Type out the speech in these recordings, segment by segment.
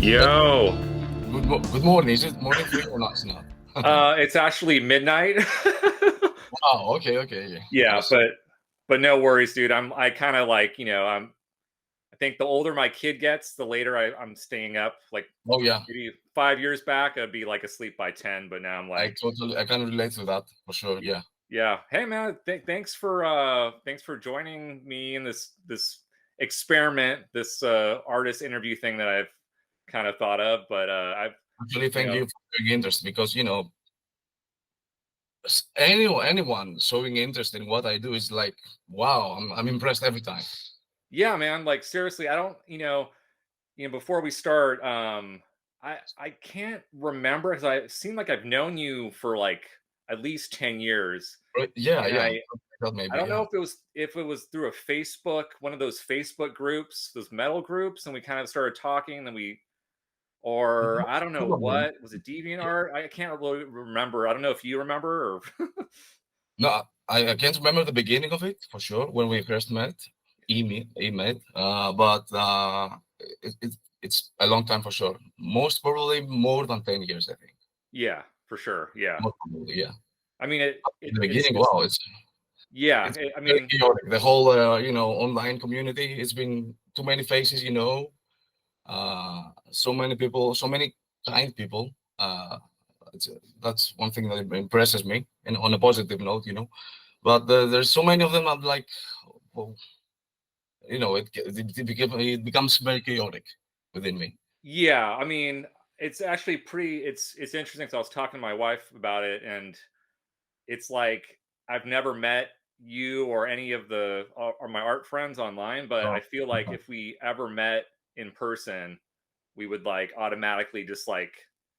Yo, Good morning. Is it morning for you or not? It's not. it's actually midnight. Wow. Okay. Okay. Yeah. Yeah, Nice. but no worries, dude. I kind of like, I think the older my kid gets, the later I'm staying up. Like Oh yeah. maybe 5 years back, I'd be like asleep by 10, but now I'm like, I can relate to that for sure. y- Yeah. yeah. Hey man, thanks for joining me in this experiment, this artist interview thing that I've kind of thought of, but I've Actually, you thank know you for showing interest because anyone showing interest in what I do is like, wow. I'm impressed every time. yeah, man, like seriously, I don't, before we start, I can't remember because I seem like I've known you for like at least 10 years. Right? Yeah. And Yeah. That I maybe. don't know Yeah. if it was through a Facebook, one of those Facebook groups, those metal groups, and we kind of started talking, and then or I don't know Probably. what, was it DeviantArt? I can't really remember. I don't know if you remember or No, I can't remember the beginning of it for sure when we first met. Met. But it's a long time for sure. Most probably more than 10 years, I think. yeah, for sure. Yeah. Most probably, yeah. I mean In the it's beginning, wow, yeah, it's I very mean, chaotic. The whole online community. It's been too many faces, so many people, so many kind people. It's, that's one thing that impresses me, and on a positive note. But there's so many of them. I'm like, well, it becomes very chaotic within me. yeah, I mean, it's actually pretty it's interesting because I was talking to my wife about it, and it's like I've never met you or any of the or my art friends online, but I Oh, feel like if we ever met in person, we would like automatically just like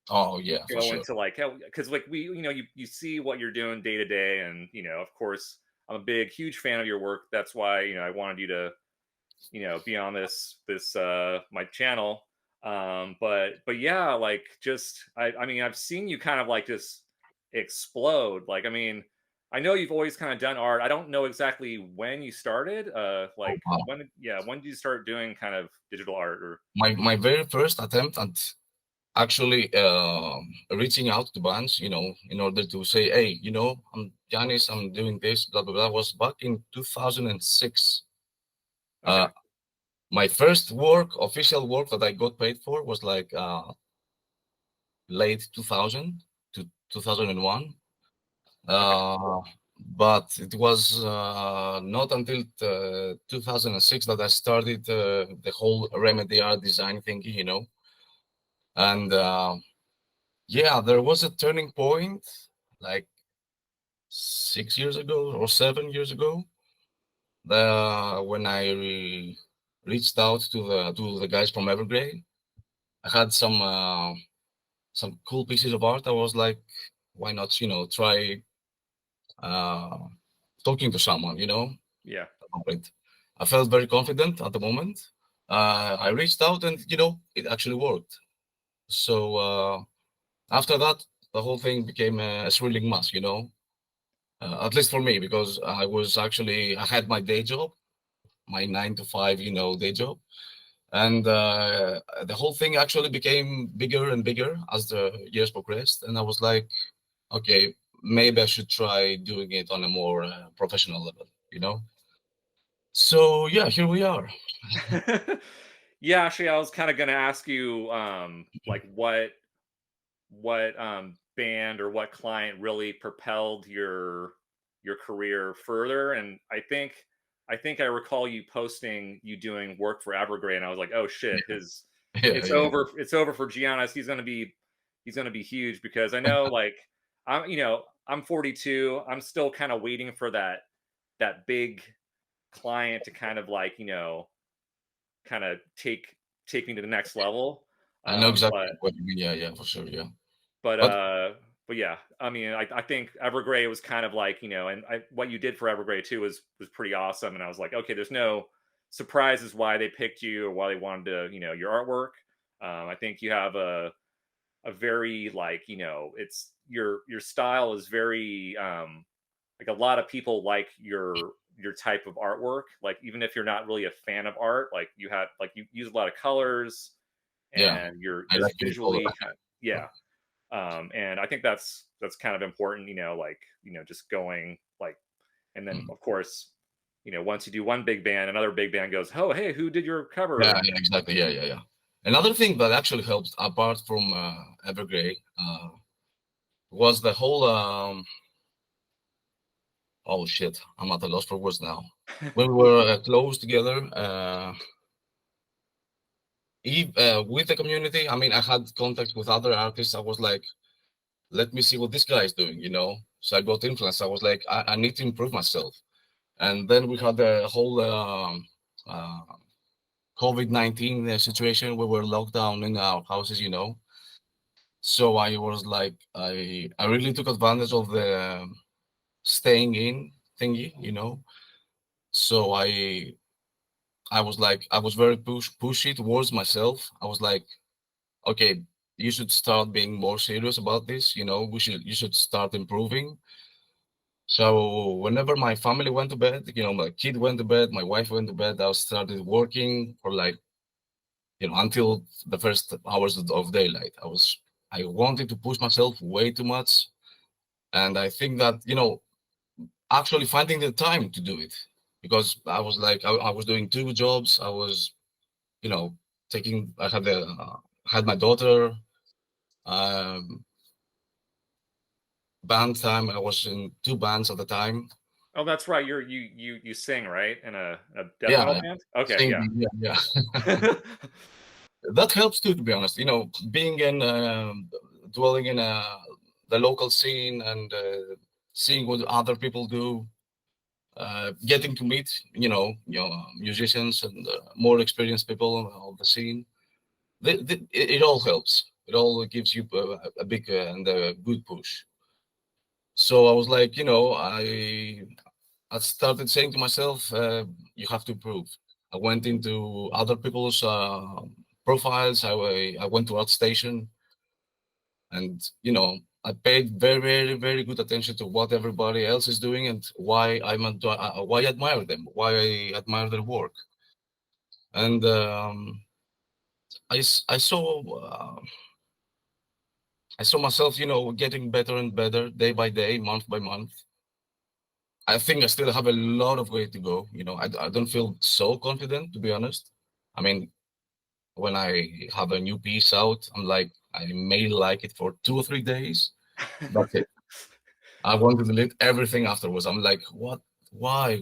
oh yeah, for go sure. into like because like you see what you're doing day to day, and of course I'm a big huge fan of your work. That's why I wanted you to be on this my channel. But yeah, like just I mean I've seen you kind of like just explode. Like I mean, I know you've always kind of done art. I don't know exactly when you started. Oh, Like wow. when did you start doing kind of digital art? Or My very first attempt at actually reaching out to bands, in order to say, hey, I'm Giannis, I'm doing this, blah blah blah, was back in 2006. okay, Uh, my first work, official work that I got paid for was like late 2000 to 2001. okay, But it was not until 2006 that I started the whole remedy art design thingy. And yeah, there was a turning point like 6 years ago or 7 years ago, when I reached out to the guys from Evergrey. I had some cool pieces of art. I was like, why not, try uh, talking to someone, yeah. about it. I felt very confident at the moment. I reached out, and it actually worked. So after that, the whole thing became a thrilling mess. At least for me, because I had my day job, my 9 to 5, day job, and the whole thing actually became bigger and bigger as the years progressed. And I was like, okay, maybe I should try doing it on a more professional level. So yeah, here we are. Yeah, actually I was kind of going to ask you like what band or what client really propelled your career further. And I think I recall you posting you doing work for Evergrey, and I was like, oh shit, his Yeah, it's yeah. over for Giannis. He's gonna be huge, because I know, like, I'm 42. I'm still kind of waiting for that big client to kind of like kind of take me to the next level. I know exactly But what you mean. Yeah, yeah, for sure. Yeah. but But uh but yeah, I mean, I think Evergrey was kind of like, and what you did for Evergrey too was pretty awesome. And I was like, okay, there's no surprises why they picked you or why they wanted to, your artwork. I think you have a very, like, it's your style is very like, a lot of people like your type of artwork. Like, even if you're not really a fan of art, like, you use a lot of colors. Yeah, and you're I just like to follow visually kind of, yeah. And I think that's kind of important, like, just going like, and then Mm. of course, once you do one big band, another big band goes, oh, hey, who did your cover? Yeah, And yeah, exactly. Yeah, yeah, yeah. Another thing that actually helped, apart from Evergrey, was the whole. Oh shit, I'm at a loss for words now. When we were close together, with the community. I mean, I had contact with other artists. I was like, let me see what this guy is doing, you know. So I got influenced. I was like, I need to improve myself. And then we had the whole uh, COVID-19 situation where we're locked down in our houses, you know. So I was like, I really took advantage of the staying in thingy, you know. So I was like, I was very pushy towards myself. I was like, okay, you should start being more serious about this. You know, you should start improving. So whenever my family went to bed, you know, my kid went to bed, my wife went to bed, I started working for like, you know, until the first hours of daylight. I wanted to push myself way too much. And I think that, you know, actually finding the time to do it, because I was like, I was doing two jobs. I was, you know, had my daughter, um, band time. I was in two bands at the time. oh, that's right, you sing, right, in a death metal Yeah, band? Okay, yeah. singing. Yeah, yeah. That helps too, to be honest. You know, being in dwelling in the local scene and seeing what other people do, getting to meet, musicians and more experienced people of the scene. It all helps. It all gives you a big and a good push. So I was like, I started saying to myself, you have to improve. I went into other people's profiles. I went to ArtStation, and I paid very, very, very good attention to what everybody else is doing and why I admire them, why I admire their work. And I saw myself, getting better and better day by day, month by month. I think I still have a lot of way to go. I don't feel so confident, to be honest. I mean, when I have a new piece out, I'm like, I may like it for 2 or 3 days. That's it. I want to delete everything afterwards. I'm like, what? Why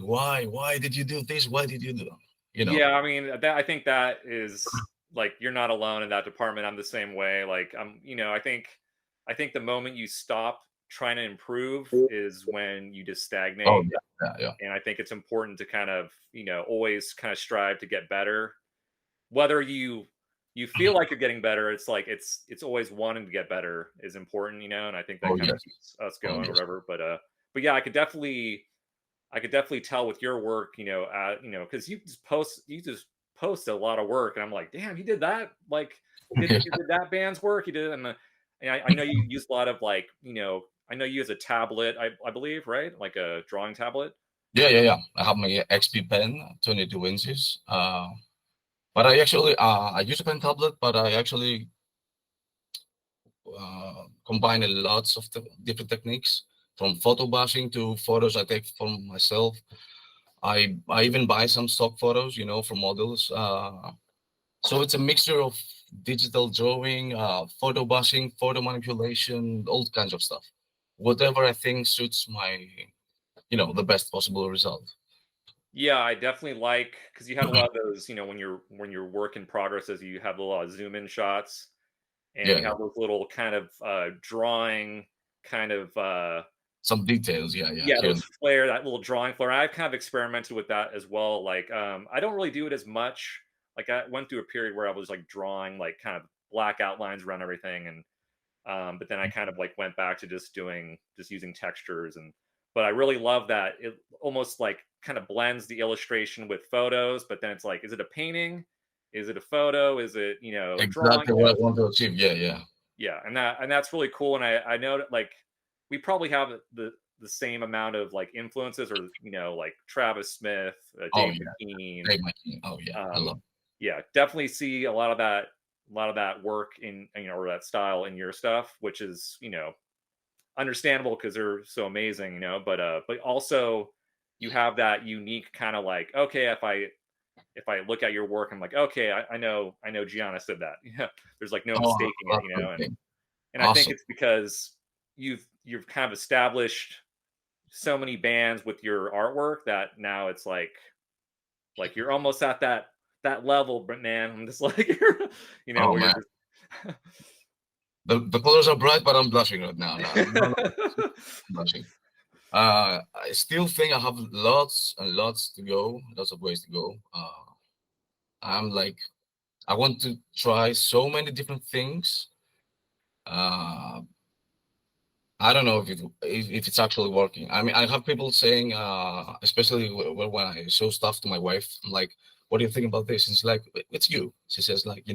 did you do this? Why did you do? You know? Yeah, I mean, I think that is like, you're not alone in that department. I'm the same way. Like, I think the moment you stop trying to improve is when you just Oh stagnate. yeah, yeah, yeah. And I think it's important to kind of, always kind of strive to get better. Whether you feel like you're getting better, it's like it's always wanting to get better is important, and I think that Oh kind of yes, keeps us oh going or yes. whatever. But yeah, I could definitely tell with your work, because you just post a lot of work, and I'm like, damn, he did that. Like, he did that band's work. He did, and I know you use a lot of like, I know you use a tablet, I believe, right? Like a drawing tablet. Yeah, yeah, yeah. I have my XP pen, 22 inches. But I use a pen tablet, but I actually combine a lots of different techniques, from photo bashing to photos I take for myself. I even buy some stock photos, from models. So it's a mixture of digital drawing, photo bashing, photo manipulation, all kinds of stuff. Whatever I think suits my, the best possible result. Yeah, I definitely like, because you have a lot of those, when you're work in progress, as you have a lot of zoom in shots, and Yeah, you yeah. have those little kind of drawing kind of Some details. Yeah, yeah. yeah, Here, those flare, that little drawing flare. I've kind of experimented with that as well. Like, I don't really do it as much. Like, I went through a period where I was like drawing like kind of black outlines around everything, and but then I kind of like went back to just using textures. But I really love that it almost like kind of blends the illustration with photos. But then it's like, is it a painting? Is it a photo? Is it, drawing? exactly what I want to achieve. Yeah, yeah. Yeah, and that's really cool. And I know that, like, we probably have the same amount of like influences, or like Travis Smith, Oh Dave yeah. McKean. Hey, my king. Oh yeah, I love. Yeah, definitely see a lot of that. lot of that work in, or that style in your stuff, which is, understandable because they're so amazing, but also you have that unique kind of like, okay, if I look at your work, I'm like, okay, I know Giannis did that. Yeah, there's like no Oh, mistaking it, that's a good thing. and I think Awesome. it's because you've kind of established so many bands with your artwork that now it's like you're almost at that level, but man, I'm just like Oh where you're man, just the colors are bright, but I'm blushing right now. No, no, no, I'm blushing. I still think I have lots and lots to go, lots of ways to go. I'm like, I want to try so many different things. Uh, I don't know if it's actually working. I mean, I have people saying, especially when I show stuff to my wife, I'm like, "What do you think about this?" And she's like, "It's you." She says, like,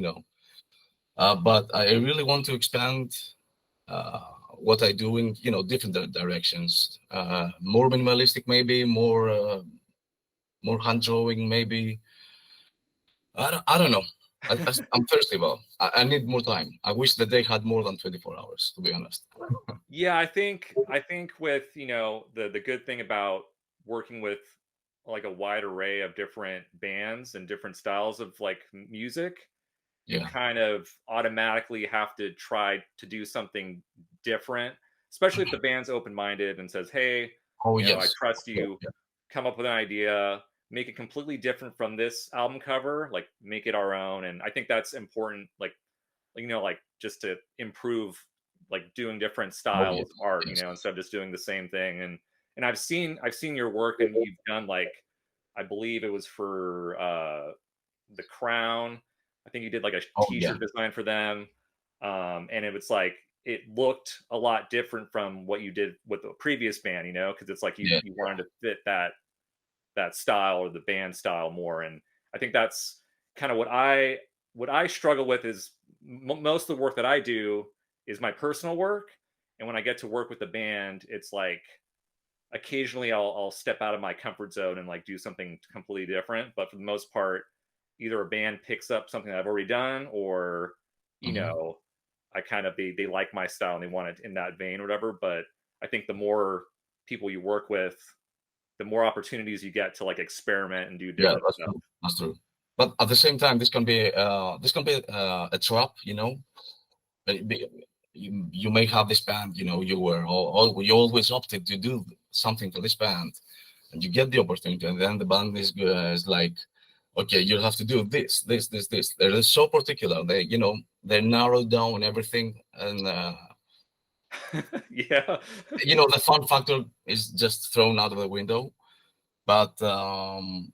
but I really want to expand uh, what I do in different directions. More minimalistic, maybe more hand drawing, maybe. I don't know. I'm thirsty about. I need more time. I wish the day had more than 24 hours, to be honest. Yeah, I think with, the good thing about working with like a wide array of different bands and different styles of like music, you Yeah. kind of automatically have to try to do something different, especially if the band's open-minded and says, "Hey, Oh I yes. trust Yeah. you. Yeah. Come up with an idea, make it completely different from this album cover, like make it our own." And I think that's important, like just to improve, like doing different Oh yes. styles of art, Yes. instead of just doing the same thing. And I've seen your work, and you've done like, I believe it was for the Crown. I think you did like a Oh yeah. t-shirt design for them. And it was like it looked a lot different from what you did with the previous band, because it's like you Yeah. you wanted to fit that style or the band style more. And I think that's kind of what I struggle with is most of the work that I do is my personal work. And when I get to work with the band, it's like occasionally I'll step out of my comfort zone and like do something completely different. But for the most part, either a band picks up something that I've already done, or you Mhm. know, I kind of they like my style and they want it in that vein or whatever. But I think the more people you work with, the more opportunities you get to like experiment and do Yeah, different that's stuff. true. That's true. But at the same time, this can be a trap. But you may have this band. You always opted to do something for this band, and you get the opportunity, and then the band is like, okay, you have to do this. They're so particular. They narrow down everything, and Yeah. the fun factor is just thrown out of the window. But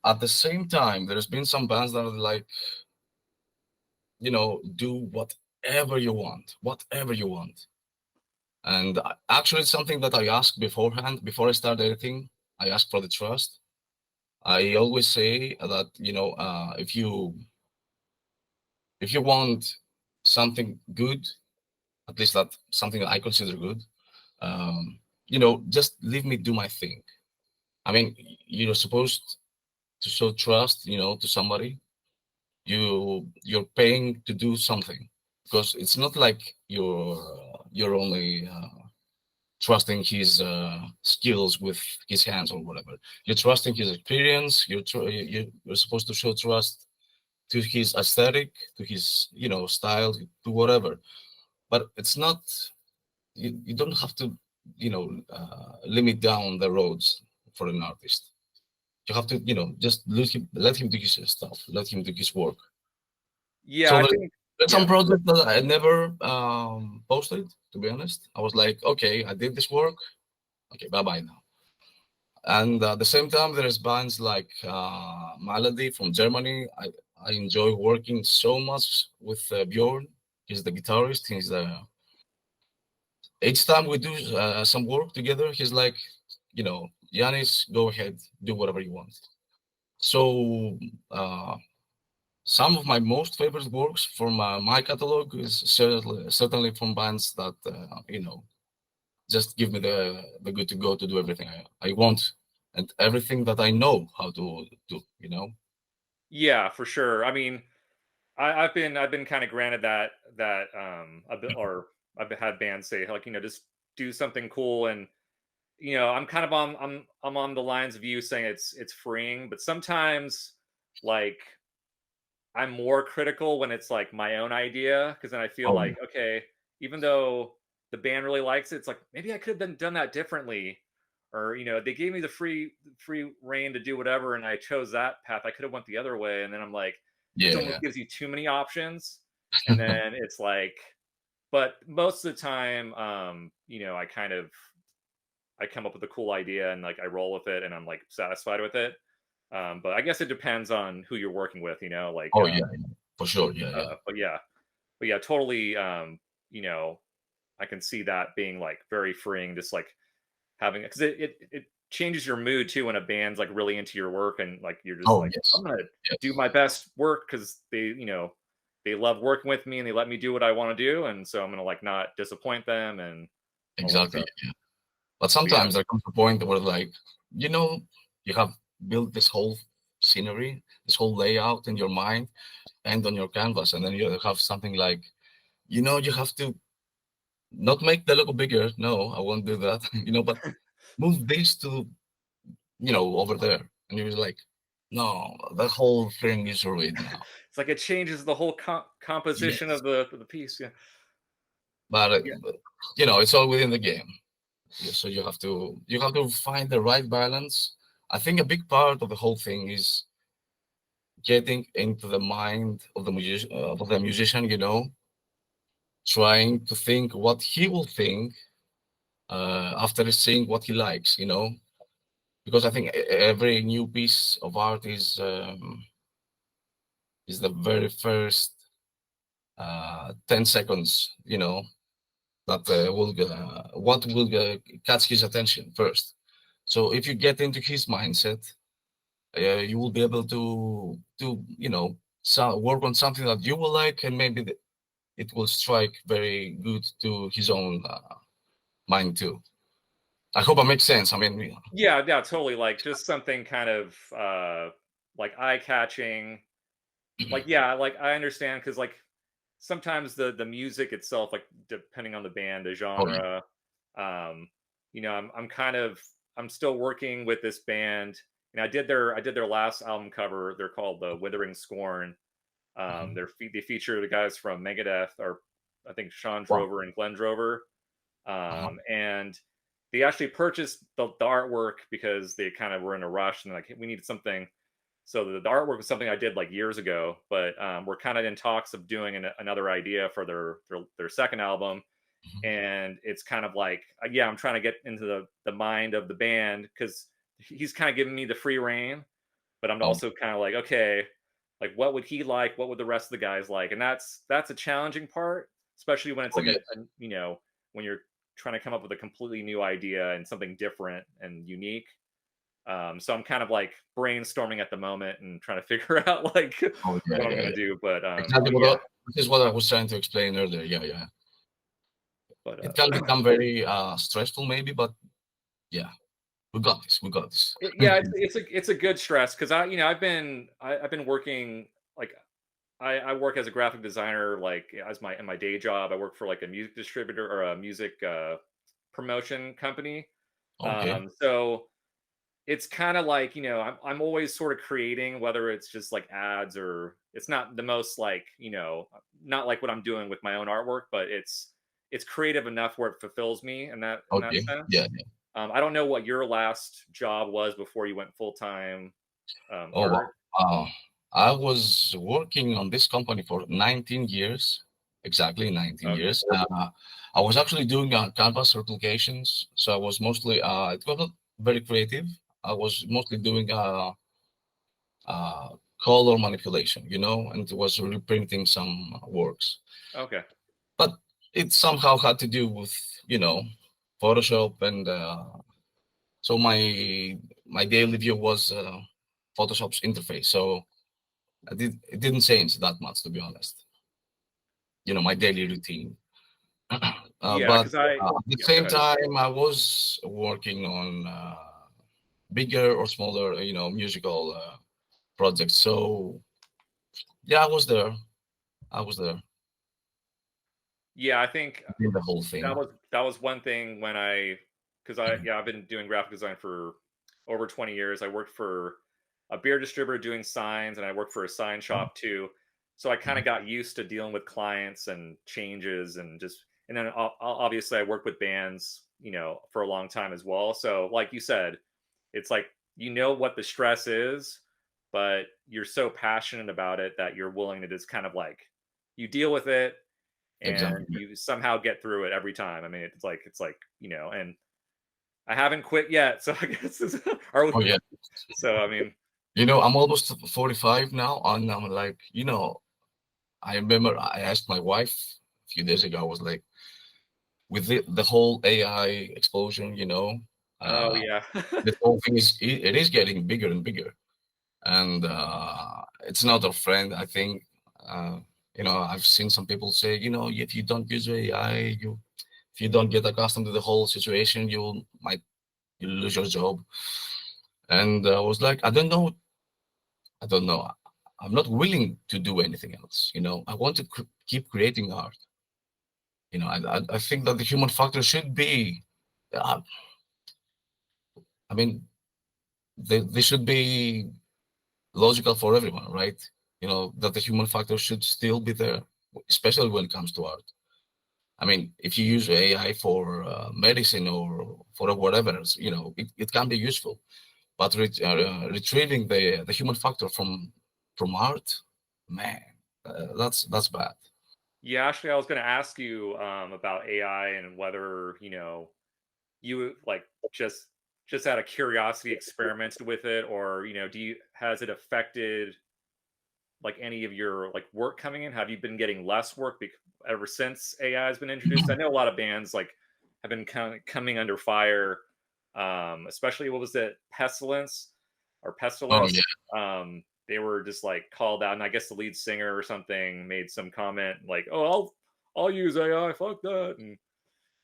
at the same time, there's been some bands that are like, do whatever you want. And actually, something that I ask beforehand, before I start anything, I ask for the trust. I always say that, if you want something good, at least that something that I consider good, just leave me do my thing. I mean, you're supposed to show trust, to somebody. You're paying to do something, because it's not like you're only trusting his skills with his hands or whatever. You're trusting his experience. You're supposed to show trust to his aesthetic, to his style, to whatever. But it's not. You don't have to limit down the roads for an artist. You have to just let him do his stuff, let him do his work. Yeah, So I think, there's some yeah. projects that I never posted. To be honest, I was like, okay, I did this work. Okay, bye bye now. And at the same time, there's bands like Melody from Germany. I enjoy working so much with Bjorn. He's the guitarist. Each time we do some work together, he's like, Giannis, go ahead, do whatever you want. So some of my most favorite works from my catalog is certainly from bands that just give me the good to go to do everything I want, and everything that I know how to do. Yeah, for sure. I mean, I've been kind of granted that a bit, or I've had bands say like, just do something cool. And I'm kind of I'm on the lines of you saying it's freeing, but sometimes like I'm more critical when it's like my own idea, because then I feel Oh, yeah. like, okay, even though the band really likes it, it's like maybe I could have been done that differently, or they gave me the free reign to do whatever, and I chose that path. I could have went the other way, and then I'm like, it Yeah. almost gives you too many options, and then it's like, but most of the time, I come up with a cool idea and like I roll with it, and I'm like satisfied with it. But I guess it depends on who you're working with, like Oh, yeah, yeah, for sure. Yeah, yeah. but yeah, totally. You know, I can see that being like very freeing, just like having, because it changes your mood too when a band's like really into your work, and like you're just Oh, like, I'm yes. gonna do Yes. my best work because they love working with me and they let me do what I want to do, and so I'm gonna like not disappoint them and all that Exactly. stuff. Yeah, yeah. But But yeah, sometimes there comes a point where, like, you know, you have built this whole scenery, this whole layout in your mind and on your canvas, and then you have something like, you have to not make the logo bigger. No, I won't do that. But move this to, over there, and you're like, no, that whole thing is ruined now. it's like it changes the whole composition Yes, of the piece. Yeah, but yeah, it's all within the game. Yeah, so you have to find the right balance. I think a big part of the whole thing is getting into the mind of the musician, trying to think what he will think after seeing what he likes. Because I think every new piece of art is the very first 10 seconds, that what will catch his attention first. So if you get into his mindset, you will be able to work on something that you will like, and maybe it will strike very good to his own mind too. I hope it makes sense. I mean, yeah, totally. Like just something kind of like eye catching. Like yeah, like I understand, because like sometimes the music itself, like depending on the band, the oh yeah, genre, um, I'm kind of, I'm still working with this band. I did their last album cover. They're called the Withering Scorn. mhm. They feature the guys from Megadeth, or I think Sean Wow. Drover and Glenn Drover, Uh-huh. and they actually purchased the artwork because they kind of were in a rush and like, we needed something. So the artwork was something I did like years ago, but we're kind of in talks of doing another idea for their second album, Mhm. and it's kind of like, yeah, I'm trying to get into the mind of the band, because he's kind of giving me the free reign, but I'm Oh, also kind of like, okay, like what would he like? What would the rest of the guys like? And that's a challenging part, especially when it's oh like yeah. when you're trying to come up with a completely new idea and something different and unique. So I'm kind of like brainstorming at the moment and trying to figure out like Oh yeah, what I'm yeah, gonna yeah. do. But Exactly yeah, this is what I was trying to explain earlier. Yeah, yeah. but It can become very stressful, maybe, but yeah, we got this. We got this. yeah, it's a good stress, because I've been working like, I work as a graphic designer, like as my in my day job. I work for like a music distributor or a music promotion company. Okay. So it's kind of like, I'm always sort of creating, whether it's just like ads, or it's not the most like, not like what I'm doing with my own artwork, but it's creative enough where it fulfills me in that Okay. Yeah. sense. Yeah. I don't know what your last job was before you went full time Oh wow. art. Uh, I was working on this company for 19 years, exactly 19 Okay. years. I was actually doing canvas replications, so I was mostly it was not very creative. I was mostly doing uh, color manipulation, and it was reprinting some works. Okay. But it somehow had to do with, you know, Photoshop, and so my daily view was Photoshop's interface. So it didn't change that much, to be honest. My daily routine. Yeah, But because I at the yeah, go same ahead. time, I was working on bigger or smaller, musical projects. So yeah, I was there. I was there Yeah, I think in the whole thing. that was one thing when because I've been doing graphic design for over 20 years. I worked for a beer distributor doing signs, and I worked for a sign Mhm, shop too. So I kind mhm. of got used to dealing with clients and changes, and just and then obviously I worked with bands, for a long time as well. So like you said, it's like what the stress is, but you're so passionate about it that you're willing to just kind of like you deal with it and Exactly. you somehow get through it every time. I mean, it's like, and I haven't quit yet, so I guess are we, Oh yeah. so I mean, I'm almost 45 now, and I'm like, I remember I asked my wife a few days ago. I was like, with the whole AI explosion, oh uh, yeah. the whole thing it is getting bigger and bigger, and it's not a friend. I think, I've seen some people say, if you don't use AI, if you don't get accustomed to the whole situation, you lose your job. And I was like, I don't know. I'm not willing to do anything else. I want to keep creating art. I think that the human factor should be. Uh, I mean, they should be logical for everyone, right? That the human factor should still be there, especially when it comes to art. I mean, if you use AI for medicine or for whatever, it can be useful. But retrieving the human factor from art, man, that's bad. Yeah, actually, I was going to ask you about AI and whether you like just just out of curiosity experimented with it, or do you has it affected like any of your like work coming in? Have you been getting less work ever since AI has been introduced? I know a lot of bands like have been coming under fire, especially what was it, Pestilence or Oh yeah, Pestilence? They were just like called out, and I guess the lead singer or something made some comment like, "Oh, I'll use AI, fuck that," and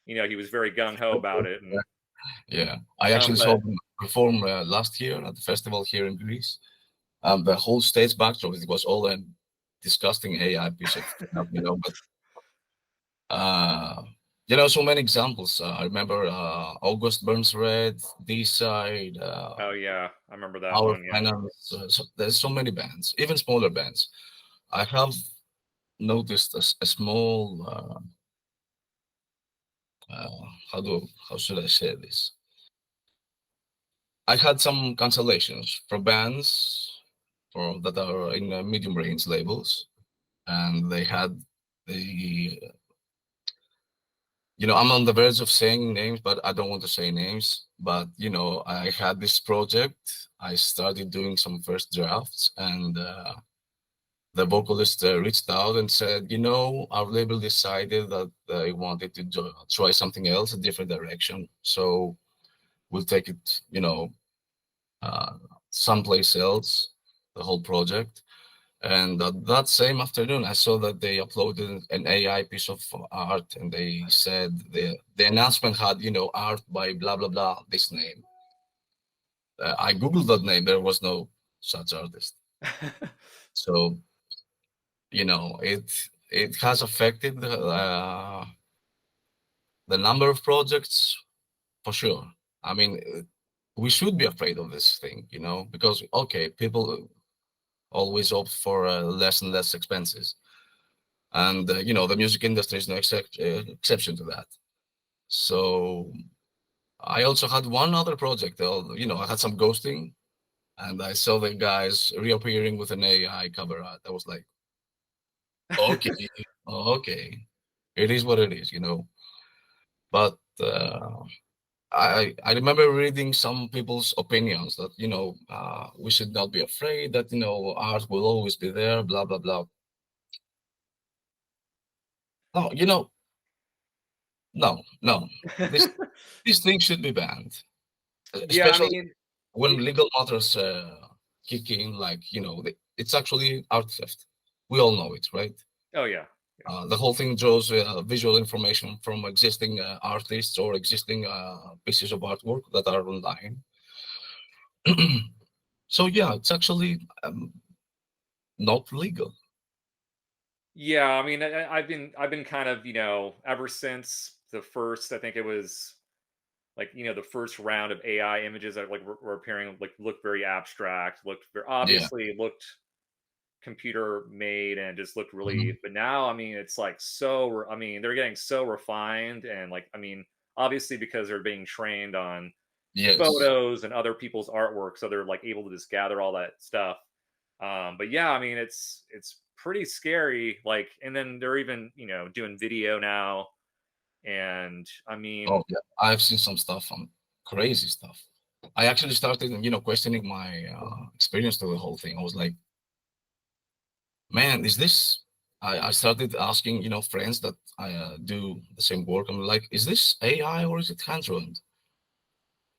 he was very gung ho about it, and yeah. I actually saw but them perform last year at the festival here in Greece. The whole stage backdrop, it was all a disgusting AI piece of crap, but Uh, so many examples. I remember August Burns Red, D Side, oh yeah, I remember that Our one. Yeah. Finance. There's so many bands, even smaller bands. I have noticed a small, how should I say this? I had some cancellations from bands that are in medium range labels, and they had the I'm on the verge of saying names, but I don't want to say names. But I had this project. I started doing some first drafts, and the vocalist reached out and said, our label decided that they wanted to try something else, a different direction. So we'll take it, uh, someplace else, the whole project. And that same afternoon, I saw that they uploaded an AI piece of art, and they said the announcement had, art by blah blah blah, this name. I googled that name. There was no such artist. So it has affected the number of projects for sure. I mean, we should be afraid of this thing, because okay, people always opt for less and less expenses. And the music industry is no exception to that. So I also had one other project. I had some ghosting, and I saw the guys reappearing with an AI cover art. I was like, okay, okay, it is what it is. But I remember reading some people's opinions that we should not be afraid, that art will always be there, blah blah blah. No, no, this these things should be banned, Yeah, I especially mean, when it, legal matters kick in. Like it's actually art theft. We all know it, right? oh yeah. The whole thing draws visual information from existing artists or existing pieces of artwork that are online. So yeah, it's actually not legal. Yeah, I mean, I've been kind of, ever since the first, I think it was like, the first round of AI images that like were appearing, like looked very abstract, looked very Yeah. obviously looked computer made and just looked Mhm. really. But now, I mean, it's like I mean, they're getting so refined, and like, I mean, obviously because they're being trained on Yes. photos and other people's artwork, so they're like able to just gather all that stuff. But yeah, I mean, it's pretty scary. Like, and then they're even doing video now, and I Oh mean, yeah. I've seen some stuff, crazy stuff. I actually started, questioning my experience to the whole thing. I was like, man, is this? I started asking, friends that I do the same work. I'm like, is this AI or is it hand-drawn?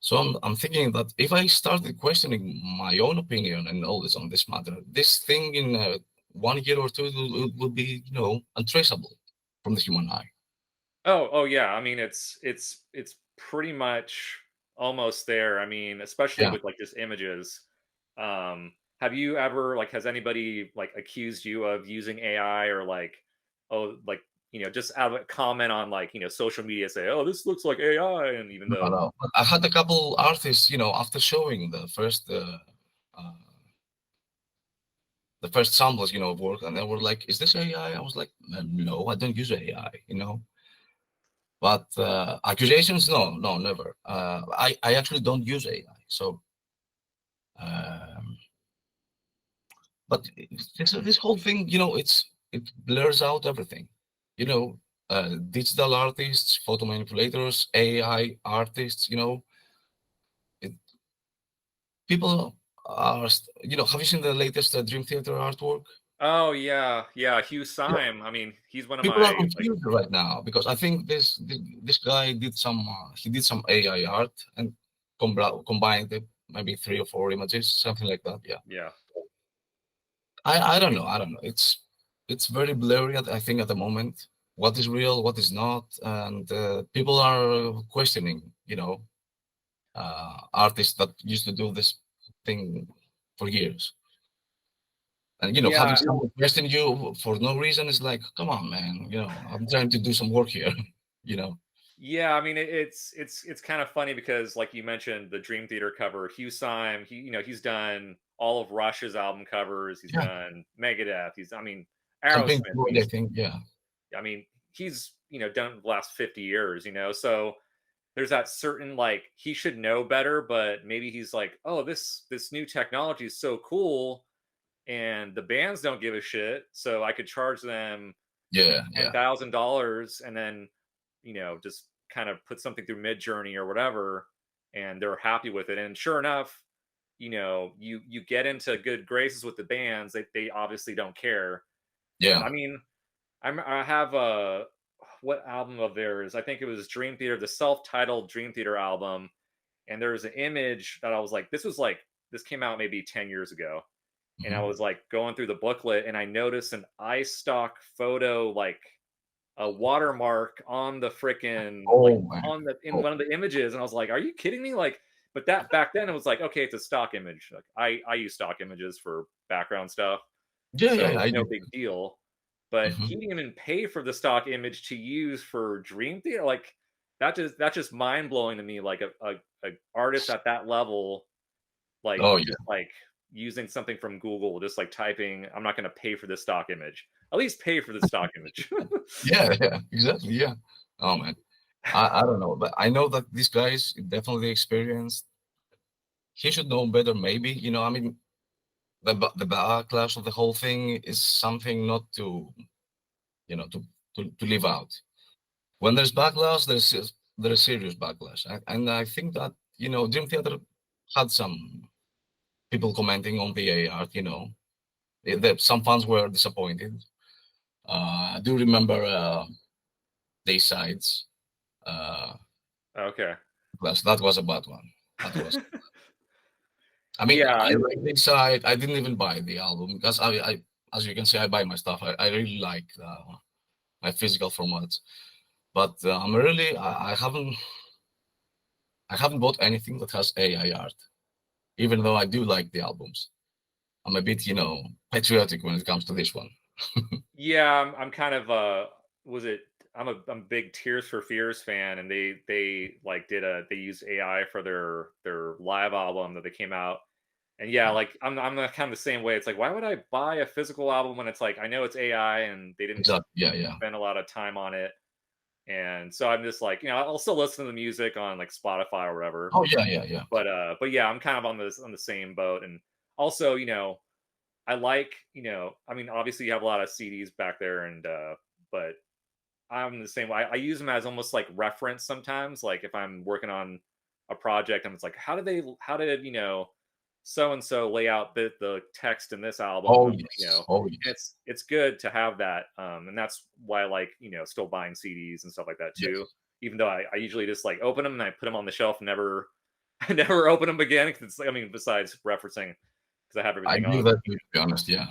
So I'm thinking that if I started questioning my own opinion and all this on this matter, this thing in 1 year or two will be, untraceable from the human eye. oh yeah, I mean, it's pretty much almost there. I mean, especially Yeah. with like just images. Have you ever like has anybody like accused you of using AI, or like, oh, like, just have a comment on like, social media, say, oh, this looks like AI, and even No, though, no. But I had a couple artists, after showing uh, the first samples, of work, and they were like, "Is this AI?" I was like, "No, I don't use AI." But accusations, no, no, never. I actually don't use AI. So, um, but this whole thing, it blurs out everything. Digital artists, photo manipulators, AI artists. It, people have you seen the latest Dream Theater artwork? oh yeah, yeah, Hugh You know, Syme. I mean, he's one of people are my like, confused right now because I think this guy did some AI art and combined it, maybe 3 or 4 images, something like that. Yeah, yeah. I don't know. I don't know. It's very blurry. I think at the moment, what is real, what is not, and people are questioning. Artists that used to do this thing for years. And having Yeah, someone question you for no reason is like, come on, man. I'm trying to do some work here. you know. yeah, I mean, it's kind of funny because, like you mentioned, the Dream Theater cover, Hugh Syme, he's done all of Rush's album covers. He's Yeah. done Megadeth. I mean, Some Pink Aerosmith. Floyd, I think. Yeah. I mean, he's done it the last 50 years. So there's that certain like he should know better, but maybe he's like, oh, this new technology is so cool, and the bands don't give a shit, so I could charge them Yeah. Yeah. $10,000, and then just kind of put something through Mid Journey or whatever, and they're happy with it. And sure enough, you get into good graces with the bands. They obviously don't care. And Yeah. I mean, I have a what album of theirs? I think it was Dream Theater, the self-titled Dream Theater album. And there was an image that I was like, this came out maybe 10 years ago. And I Mhm. was like going through the booklet, and I noticed an iStock photo, like a watermark on the freaking like Oh man. on the in Oh. one of the images, and I was like, "Are you kidding me?" Like, but that back then it was like, okay, it's a stock image. Like, I use stock images for background stuff, Yeah. so Yeah. it's I no do. big deal. But he Mhm. didn't even pay for the stock image to use for Dream Theater. Like, that's just mind blowing to me. Like a artist at that level, like Oh yeah. just like using something from Google, just like typing, I'm not going to pay for this stock image. At least pay for the stock image. Yeah. Yeah. Exactly. Yeah. Oh man. I don't know, but I know that this guy is definitely experienced. He should know better, maybe. I mean, the backlash of the whole thing is something not to you know to to leave out. When there's backlash, there's serious backlash, and I think that Dream Theater had some people commenting on the AI art. Some fans were disappointed. I do remember Dayside's uh, Okay. class. That was a bad one. That was. I mean, Yeah, I like Dayside. I didn't even buy the album because as you can see, I buy my stuff. I really like my physical formats. But I haven't bought anything that has AI art, even though I do like the albums. I'm a bit, patriotic when it comes to this one. Yeah, I'm kind of was it I'm a big Tears for Fears fan, and they like did a they used AI for their live album that they came out. And yeah, Yeah, like I'm the kind of the same way. It's like, why would I buy a physical album when it's like I know it's AI and they didn't exactly. Yeah, yeah. spend a lot of time on it. And so I'm just like, I'll still listen to the music on like Spotify or whatever. Oh, yeah, yeah, yeah. But yeah, I'm kind of on the same boat. And also, I like, I mean, obviously you have a lot of CDs back there, and but I'm the same way. I use them as almost like reference sometimes. Like if I'm working on a project and it's like, how did, so and so lay out the text in this album? Oh, And, yes. Oh, and yes. it's good to have that. And that's why I like, still buying CDs and stuff like that too. Yes. Even though I usually just like open them and I put them on the shelf and never, I never open them again. 'Cause I mean, besides referencing, because I have I everything do on. that too, to be honest. Yeah.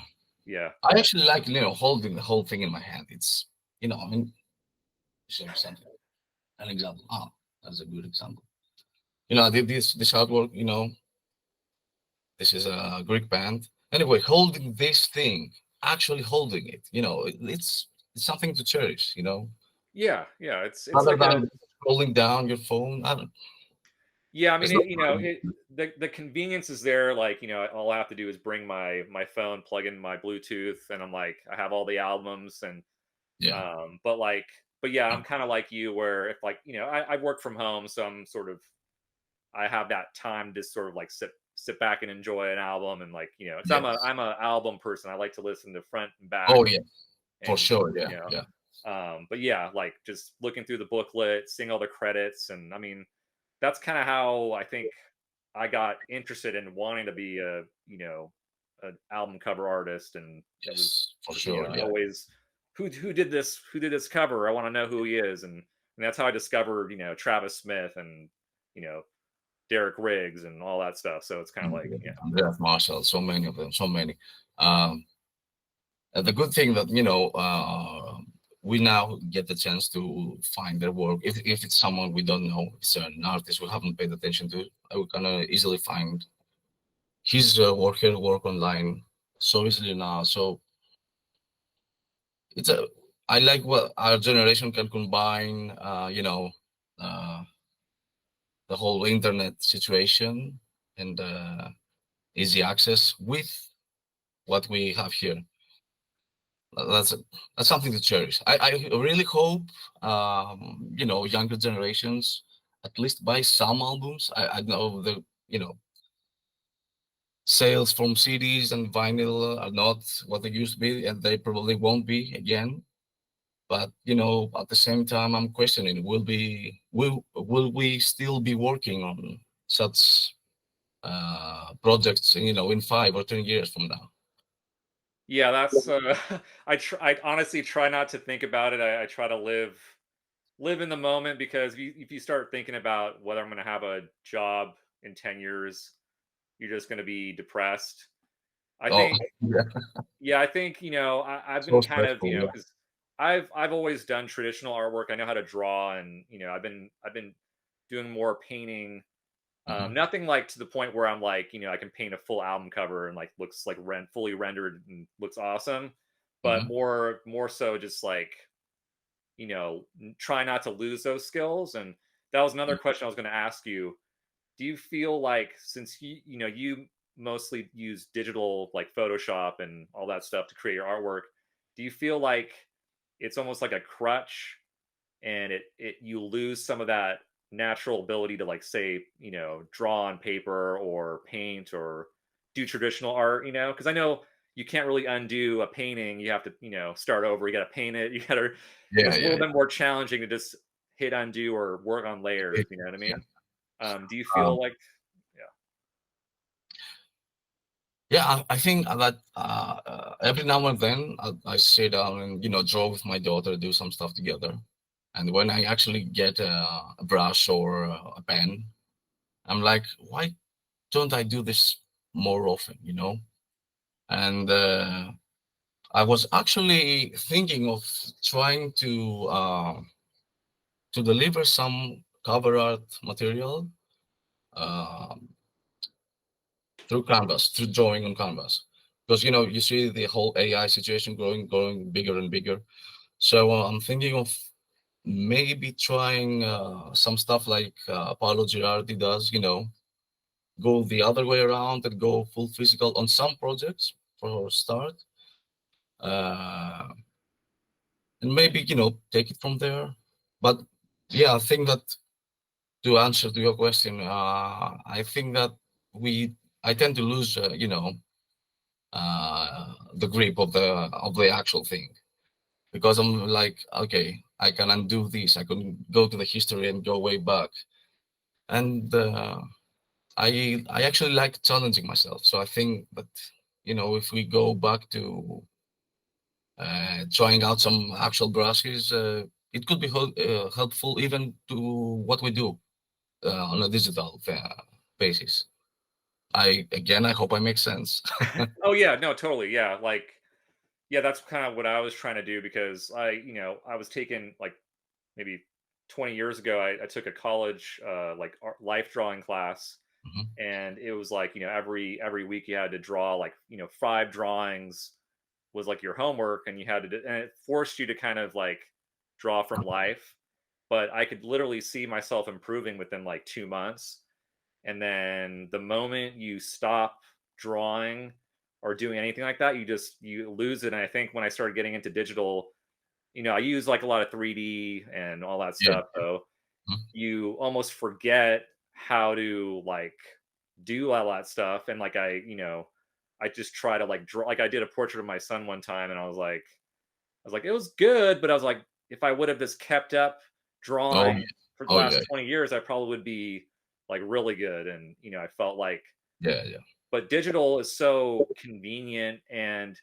Yeah. I actually like, holding the whole thing in my hand. It's, I mean, show you something. An example. Ah, that's a good example. I did this artwork, this is a Greek band. Anyway, holding this thing, actually holding it, it's something to cherish, Yeah. Yeah. It's rather like a, than scrolling down your phone. I don't, Yeah, I mean, there's no the convenience is there. Like, all I have to do is bring my phone, plug in my Bluetooth, and I'm like, I have all the albums, and yeah, but yeah, yeah, I'm kind of like you, where if like, I work from home, so I'm sort of I have that time to sort of like sit back and enjoy an album, and like, because yes. I'm a album person. I like to listen to front and back, Oh, yeah, for and sure. Yeah, you know, yeah. but yeah, like just looking through the booklet, seeing all the credits, and I mean, that's kind of how I think I got interested in wanting to be an album cover artist. And it was, Yes, for sure. I Yeah, always, who did this cover? I want to know who he is. And that's how I discovered, Travis Smith and, you know, Derek Riggs and all that stuff. So it's kind of like, Andrea yeah. Andrea Marshall, so many of them, so many. Um, and the good thing that we now get the chance to find their work. If it's someone we don't know, it's an artist we haven't paid attention to, we can easily find his work, her work online so easily now. So it's a I like what our generation can combine. Uh, the whole internet situation and easy access with what we have here. That's that's something to cherish. I really hope younger generations at least buy some albums. I know the sales from CDs and vinyl are not what they used to be, and they probably won't be again. But at the same time, I'm questioning: will we still be working on such projects? In 5 or 10 years from now? Yeah, that's I honestly try not to think about it. I try to live in the moment, because if you start thinking about whether I'm going to have a job in 10 years, you're just going to be depressed. I Oh, think, yeah, yeah, I think, I've so been kind of, stressful. Yeah. because I've always done traditional artwork. I know how to draw, and I've been doing more painting. Mhm. Nothing like to the point where I'm like, I can paint a full album cover and like looks like fully rendered and looks awesome, but Mhm. more so just like, try not to lose those skills. And that was another Yeah. question I was going to ask you. Do you feel like, since you mostly use digital like Photoshop and all that stuff to create your artwork, do you feel like it's almost like a crutch, and it you lose some of that natural ability to, like, say, draw on paper or paint or do traditional art, because I know you can't really undo a painting. You have to, start over. You got to paint it. You got to Yeah, It's a yeah, little yeah. bit more challenging to just hit undo or work on layers, It- you know what I yeah. mean? Do you Um, feel like, yeah. yeah, I think that every now and then I sit down and draw with my daughter, do some stuff together. And when I actually get a brush or a pen, I'm like, why don't I do this more often? And I was actually thinking of trying to deliver some cover art material um, through Canvas, through drawing on Canvas. because you see the whole AI situation growing bigger and bigger. So I'm thinking of maybe trying some stuff like Paolo Girardi does. Go the other way around and go full physical on some projects for a start, uh, and maybe take it from there. But yeah, I think that to answer to your question, I think that I tend to lose, the grip of the actual thing, because I'm like, okay, I can undo this. I can go to the history and go way back, and I actually like challenging myself. So I think that if we go back to trying out some actual brushes, it could be helpful even to what we do on a digital basis. I hope I make sense. Oh yeah, no, totally. Yeah, like yeah, that's kind of what I was trying to do because I was taking like maybe 20 years ago, I took a college like life drawing class, Mhm. and it was like every week you had to draw like 5 drawings was like your homework, and you had to and it forced you to kind of like draw from life. But I could literally see myself improving within like 2 months, and then the moment you stop drawing or doing anything like that, you lose it. And I think when I started getting into digital, I use like a lot of 3D and all that Yeah. stuff, though Mhm. you almost forget how to like do all that stuff. And like I just try to like draw. Like I did a portrait of my son one time, and I was like it was good, but I was like, if I would have just kept up Oh drawing yeah. for the Oh yeah. last 20 years, I probably would be like really good. And I felt like, Yeah. Yeah. but digital is so convenient, and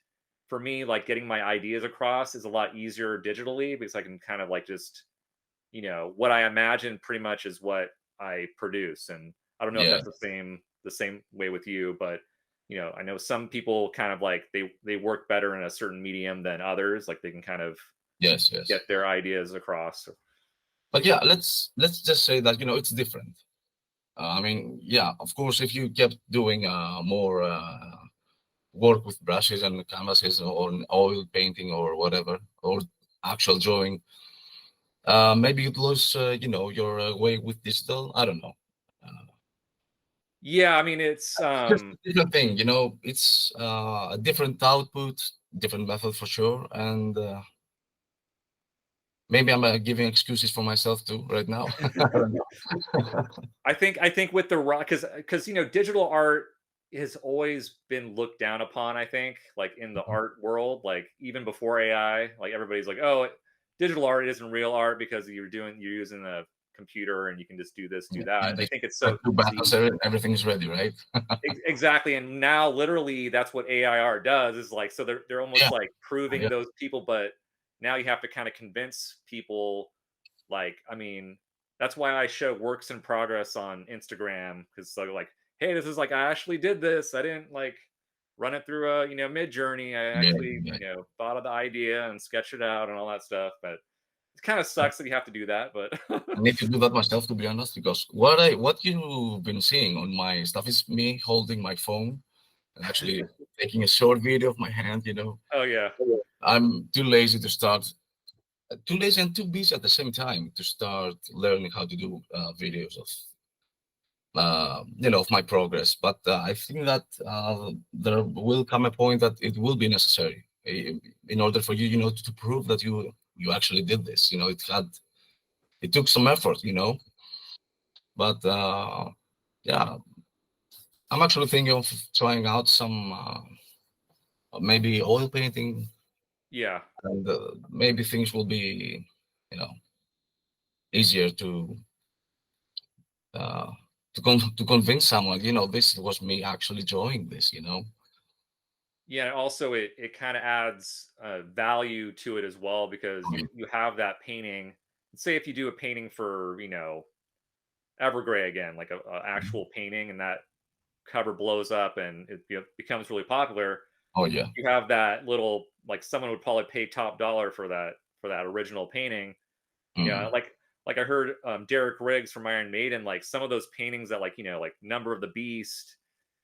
for me, like getting my ideas across is a lot easier digitally because I can kind of like just what I imagine pretty much is what I produce. And I don't know if Yeah. that's the same way with you, but I know some people kind of like they work better in a certain medium than others. Like they can kind of Yes. Yes. get their ideas across. But yeah, let's just say that it's different. I mean, yeah, of course, if you kept doing more work with brushes and canvases or oil painting or whatever, or actual drawing, maybe you'd lose, your way with digital. I don't know. Uh, Yeah, I mean it's just a different thing, It's a different output, different method for sure, and maybe I'm giving excuses for myself too right now. I don't know. I think with the rock, because digital art has always been looked down upon. I think like in the art world, like even before AI, like everybody's like, oh, digital art isn't real art because you're using a computer and you can just do this, do Yeah, that. yeah, And they they think it's press so two buttons easy. and everything's ready, right? Exactly. And now literally that's what AIR does, is like, so they're almost Yeah, like proving yeah, those people, but now you have to kind of convince people. Like, I mean, that's why I show works in progress on Instagram, because so like, hey, this is like I actually did this. I didn't like run it through a mid journey. I yeah, actually yeah. thought of the idea and sketched it out and all that stuff. But it kind of sucks that you have to do that. But I need to do that myself, to be honest, because what you've been seeing on my stuff is me holding my phone and actually taking a short video of my hand. oh yeah, I'm too lazy to start, too lazy and too busy at the same time to start learning how to do videos of my progress. But I think that there will come a point that it will be necessary in order for you, to prove that you actually did this. It took some effort, but yeah, I'm actually thinking of trying out some maybe oil painting, yeah. and maybe things will be, you know, easier uh, to convince someone. This was me actually drawing this. Yeah, also it kind of adds value to it as well, because Um, you have that painting. Say if you do a painting for Evergrey again, like a actual painting, and that cover blows up and it becomes really popular. oh yeah. You have that little, like someone would probably pay top dollar for that original painting. Mm. Like I heard Derek Riggs from Iron Maiden, like some of those paintings that like like Number of the Beast,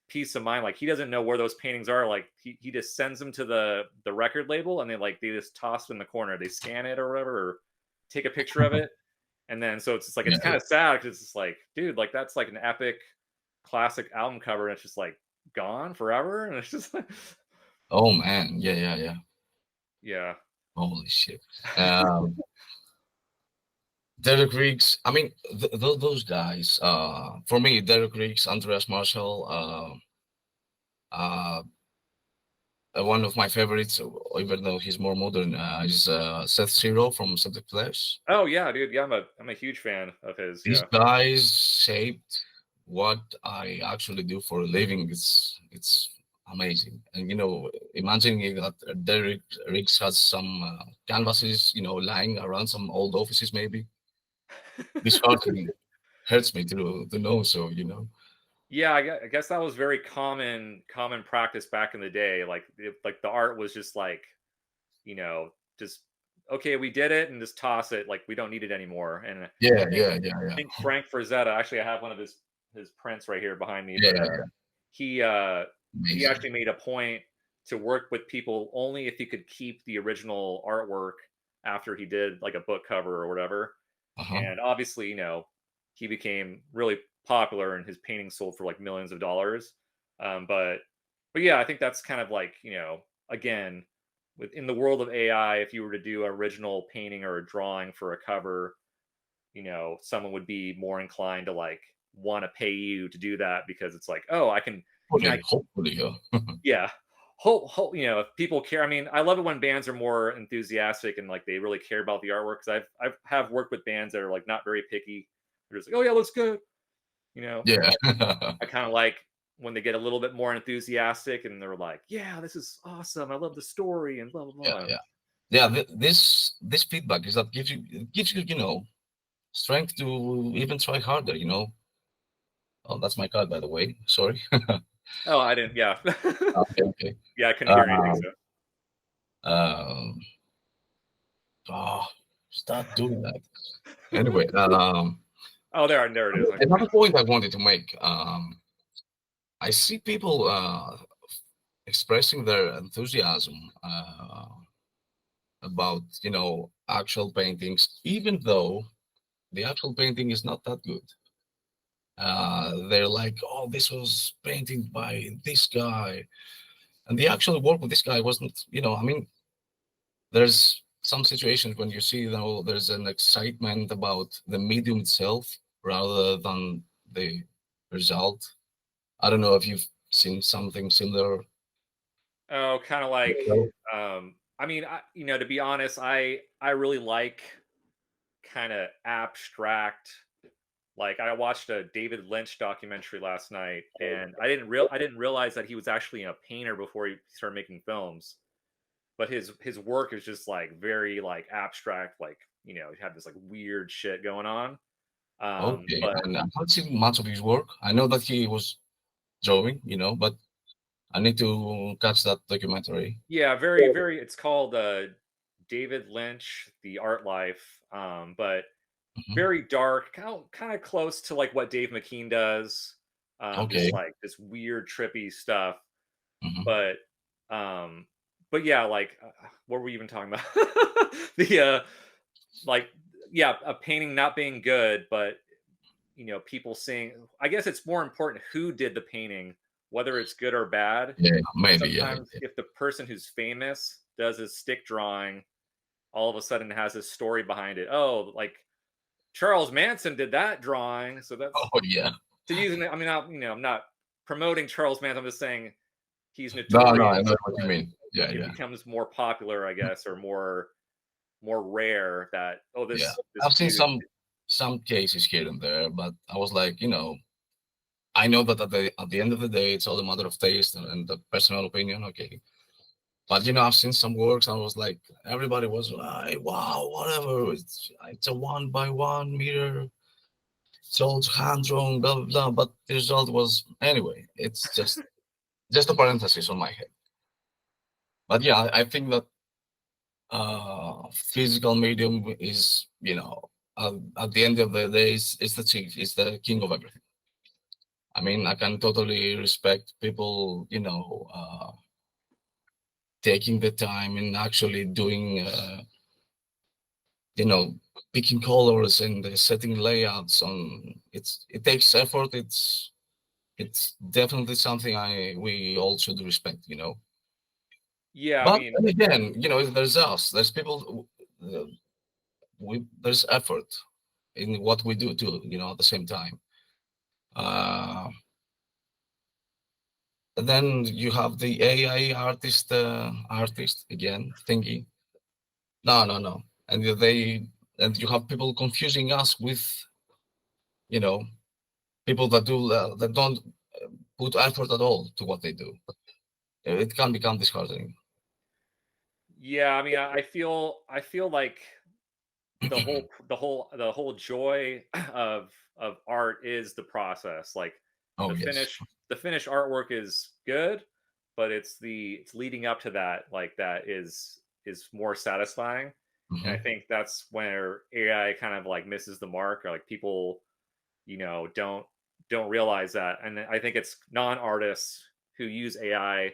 peace of mind. Like he doesn't know where those paintings are. Like he just sends them to the record label, and they just toss it in the corner. They scan it or whatever, or take a picture of it, and then so it's just like Yeah, it's kind of sad because it's just like, dude, like that's like an epic classic album cover, and it's just like gone forever, and it's just like, oh man, yeah. yeah. Holy shit. Um, Derek Riggs. I mean, those guys. For me, Derek Riggs, Andreas Marshall. Uh, one of my favorites, even though he's more modern, is Seth Zero from Subject Flesh. Oh yeah, dude. Yeah, I'm a huge fan of his. These Yeah. guys shaped what I actually do for a living. It's amazing, and imagining that Derek Riggs has some canvases, lying around some old offices, maybe. This fucking hurts me to know. So Yeah, I guess that was very common practice back in the day. Like like the art was just like, just okay, we did it and just toss it. Like we don't need it anymore. And I yeah, think yeah, yeah, I yeah, think Frank Frazetta. Actually, I have one of his prints right here behind me. yeah, But yeah, yeah. he uh, he Amazing. actually made a point to work with people only if he could keep the original artwork after he did like a book cover or whatever. Uh-huh. And obviously, he became really popular and his paintings sold for like millions of dollars. But yeah, I think that's kind of like, again, within the world of AI, if you were to do an original painting or a drawing for a cover, someone would be more inclined to like want to pay you to do that because it's like, oh, can I, Hopefully, yeah. yeah. Hope if people care. I mean, I love it when bands are more enthusiastic and like they really care about the artwork. Because I've have worked with bands that are like not very picky. They're just like, oh yeah, looks good. Yeah. I kind of like when they get a little bit more enthusiastic and they're like, yeah, this is awesome. I love the story and blah blah Yeah, blah. yeah. Yeah, this feedback is that gives you strength to even try harder. Oh, that's my card, by the way. Sorry. Oh, I didn't. Yeah, Okay, okay. yeah, I couldn't hear anything. Um, So um, oh, stop doing that. Anyway, oh, there it is. Okay. another point I wanted to make. I see people expressing their enthusiasm about actual paintings, even though the actual painting is not that good. They're like, oh, this was painted by this guy, and the actual work of this guy wasn't. I mean, there's some situations when you see, there's an excitement about the medium itself rather than the result. I don't know if you've seen something similar. Oh, kind of like. I mean, to be honest, I really like kind of abstract. Like I watched a David Lynch documentary last night, and I didn't realize that he was actually a painter before he started making films. But his work is just like very like abstract, like he had this like weird shit going on. Okay, But and I haven't seen much of his work. I know that he was drawing, but I need to catch that documentary. yeah, very. It's called David Lynch, The Art Life. But Mhm. very dark, kind of close to like what Dave McKean does. Just Okay. like this weird trippy stuff. Mhm. But um, but yeah, like what were we even talking about? the like yeah, a painting not being good, but people saying, I guess it's more important who did the painting, whether it's good or bad. Yeah, Because maybe. Yeah, sometimes if the person who's famous does a stick drawing, all of a sudden it has a story behind it. Oh, like Charles Manson did that drawing, so that's Oh yeah. to using it. I mean, I'm not promoting Charles Manson. I'm just saying he's No, no, I notorious, know what you but mean. Yeah, it yeah, becomes more popular, I guess, or more rare that yeah. this I've seen dude. some cases here and there, but I was like, I know that at the end of the day, it's all a matter of taste and the personal opinion. Okay, but I've seen some works, and I was like, everybody was like, wow, whatever. It's a 1 by 1 meter. It's all hand drawn, blah blah blah. But the result was anyway. It's just a parenthesis on my head. But yeah, I think that physical medium is, at the end of the day, it's the chief, it's the king of everything. I mean, I can totally respect people, taking the time and actually doing, you know, picking colors and setting layouts on. It takes effort. It's definitely something we all should respect. Yeah, I But mean, then again, there's us. There's people. There's effort in what we do too. At the same time. Uh, then you have the AI artist again thingy. No, no, no. And you have people confusing us with you know people that don't put effort at all to what they do. It can become disheartening. yeah, I mean, I feel like the whole joy of art is the process. Like Oh the yes. finish the finished artwork is good, but it's leading up to that, like, that is more satisfying. And I Hmm. think that's where AI kind of like misses the mark, or like people, don't realize that. And I think it's non-artists who use AI,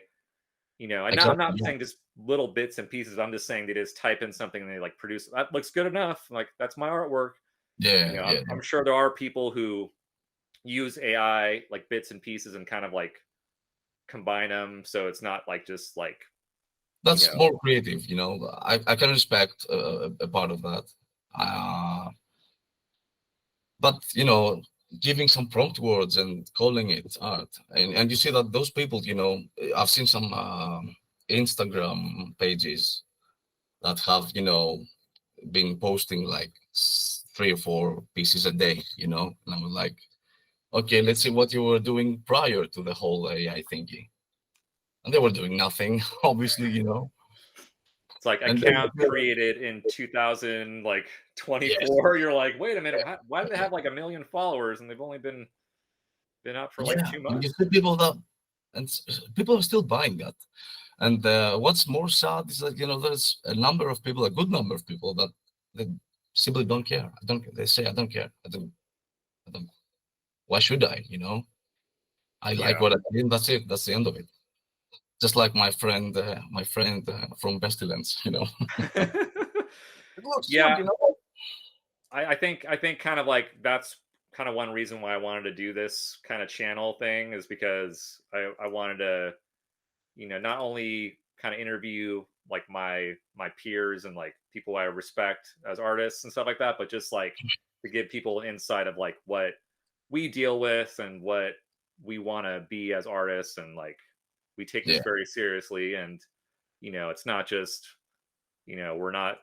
and now I'm Exactly. not Yeah. saying just little bits and pieces. I'm just saying they just type in something and they like produce that looks good enough. Like, that's my artwork. Yeah. Yeah. I'm sure there are people who use AI like bits and pieces and kind of like combine them, so it's not like just like you That's know more creative. I can respect a part of that. Uh, but giving some prompt words and calling it art, and you see that those people, I've seen some Instagram pages that have been posting like 3 or 4 pieces a day, and I'm like, okay, let's see what you were doing prior to the whole AI thingy. And they were doing nothing, obviously, it's like and then account created in 2000 like yes, 24. You're like, wait a minute, why do they have like a million followers and they've only been up for like yeah, two and you months? see people that, and people are still buying that. And what's more sad is that there's a number of people, a good number of people that simply don't care. I don't. They say I don't care. I don't. I don't. Why should I? I like Yeah. what I did. That's it. That's the end of it. Just like my friend from Pestilence. It looks Yeah, good. I think kind of like that's kind of one reason why I wanted to do this kind of channel thing, is because I wanted to, not only kind of interview like my peers and like people I respect as artists and stuff like that, but just like to give people insight of like what we deal with and what we want to be as artists, and like we take this Yeah, very seriously. And it's not just, we're not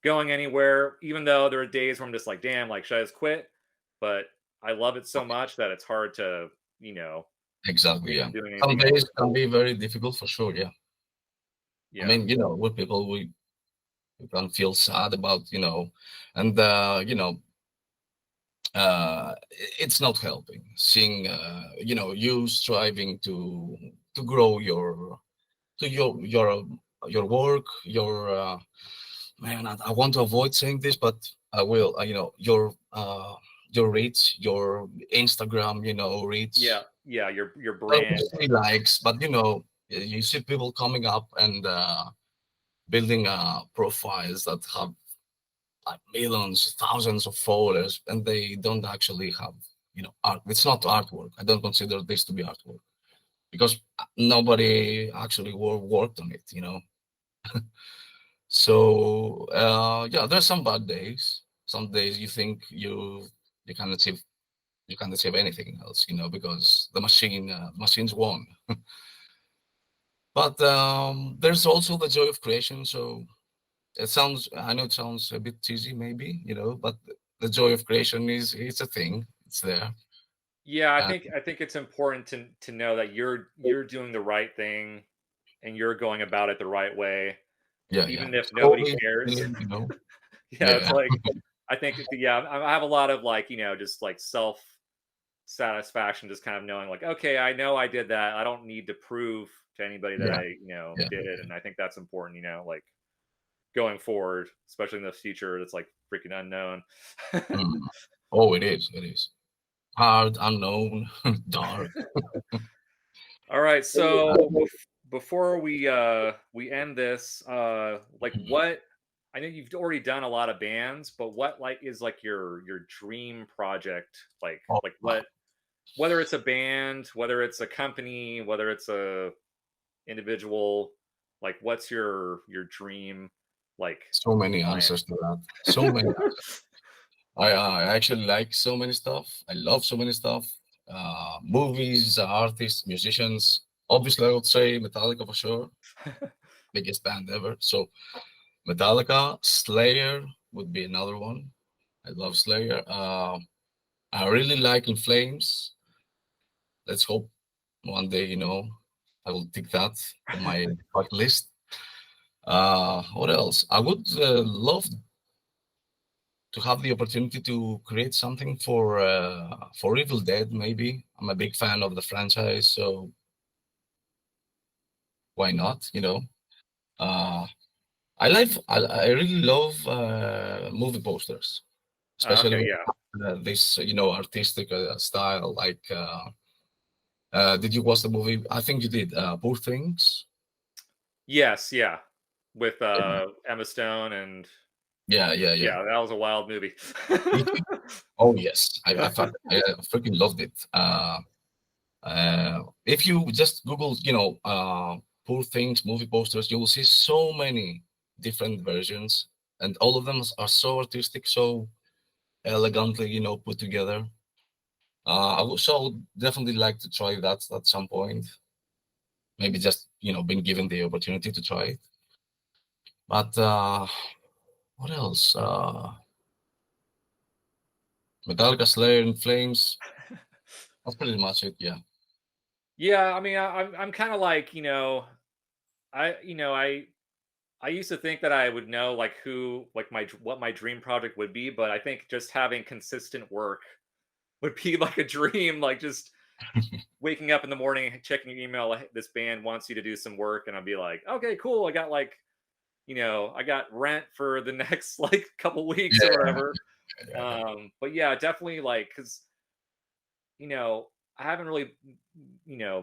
going anywhere, even though there are days where I'm just like, damn, like, should I just quit? But I love it so much that it's hard to, exactly. think Yeah, of doing some anything else. days can be very difficult for sure. Yeah, I Yeah. mean, with people we can feel sad about, and it's not helping seeing you striving to grow your work, man, I want to avoid saying this, but I will. Your reach, your Instagram, reach. Yeah. Yeah. Your Well, brand. mostly likes, but you see people coming up and building profiles that have like millions, thousands of followers, and they don't actually have art. It's not artwork. I don't consider this to be artwork because nobody actually worked on it. So yeah, there's some bad days. Some days you think you can't achieve anything else, because the machines won. But there's also the joy of creation. So I know it sounds a bit cheesy, maybe, but the joy of creation it's a thing. It's there. Yeah. I And think I think it's important to know that you're doing the right thing and you're going about it the right way, yeah, yeah. even if nobody Slowly, cares. steadily. Yeah. It's Yeah, like, I think, yeah, I have a lot of like, just like self satisfaction, just kind of knowing like, okay, I know I did that. I don't need to prove to anybody that yeah, I, yeah. did it. And I think that's important, like going forward, especially in the future that's like freaking unknown. Mm. Oh, it is. It is. hard, unknown, dark. All right, so before we end this, like Mhm. what I know you've already done a lot of bands, but what like is like your dream project? Oh, Like wow. what whether it's a band, whether it's a company, whether it's a individual, like what's your dream like So many client? answers to that. So many. I actually like so many stuff. I love so many stuff. Movies, artists, musicians. Obviously, I would say Metallica for sure. Biggest band ever. So Metallica, Slayer would be another one. I love Slayer. I really like In Flames. Let's hope one day, I will tick that on my bucket list. What else? I would love to have the opportunity to create something for Evil Dead. Maybe I'm a big fan of the franchise, so why not? Uh, I really love movie posters, Okay, especially yeah. this artistic style. Like, did you watch the movie? I think you did. Poor Things. Yes, yeah. With Yeah, Emma Stone and yeah, yeah, yeah. yeah, that was a wild movie. Did you? Oh yes, I freaking loved it. If you just Google, Poor Things movie posters, you will see so many different versions, and all of them are so artistic, so elegantly, put together. So I would definitely like to try that at some point. Maybe just, being given the opportunity to try it. But what else? Metallica, Slayer, and Flames. That's pretty much it. Yeah. Yeah, I mean, I'm kind of like I used to think that I would know like who like what my dream project would be, but I think just having consistent work would be like a dream. Like just waking up in the morning, checking your email, like, this band wants you to do some work, and I'll be like, okay, cool. I got like I got rent for the next like couple weeks or Yeah. whatever. Yeah. But yeah, definitely like because I haven't really,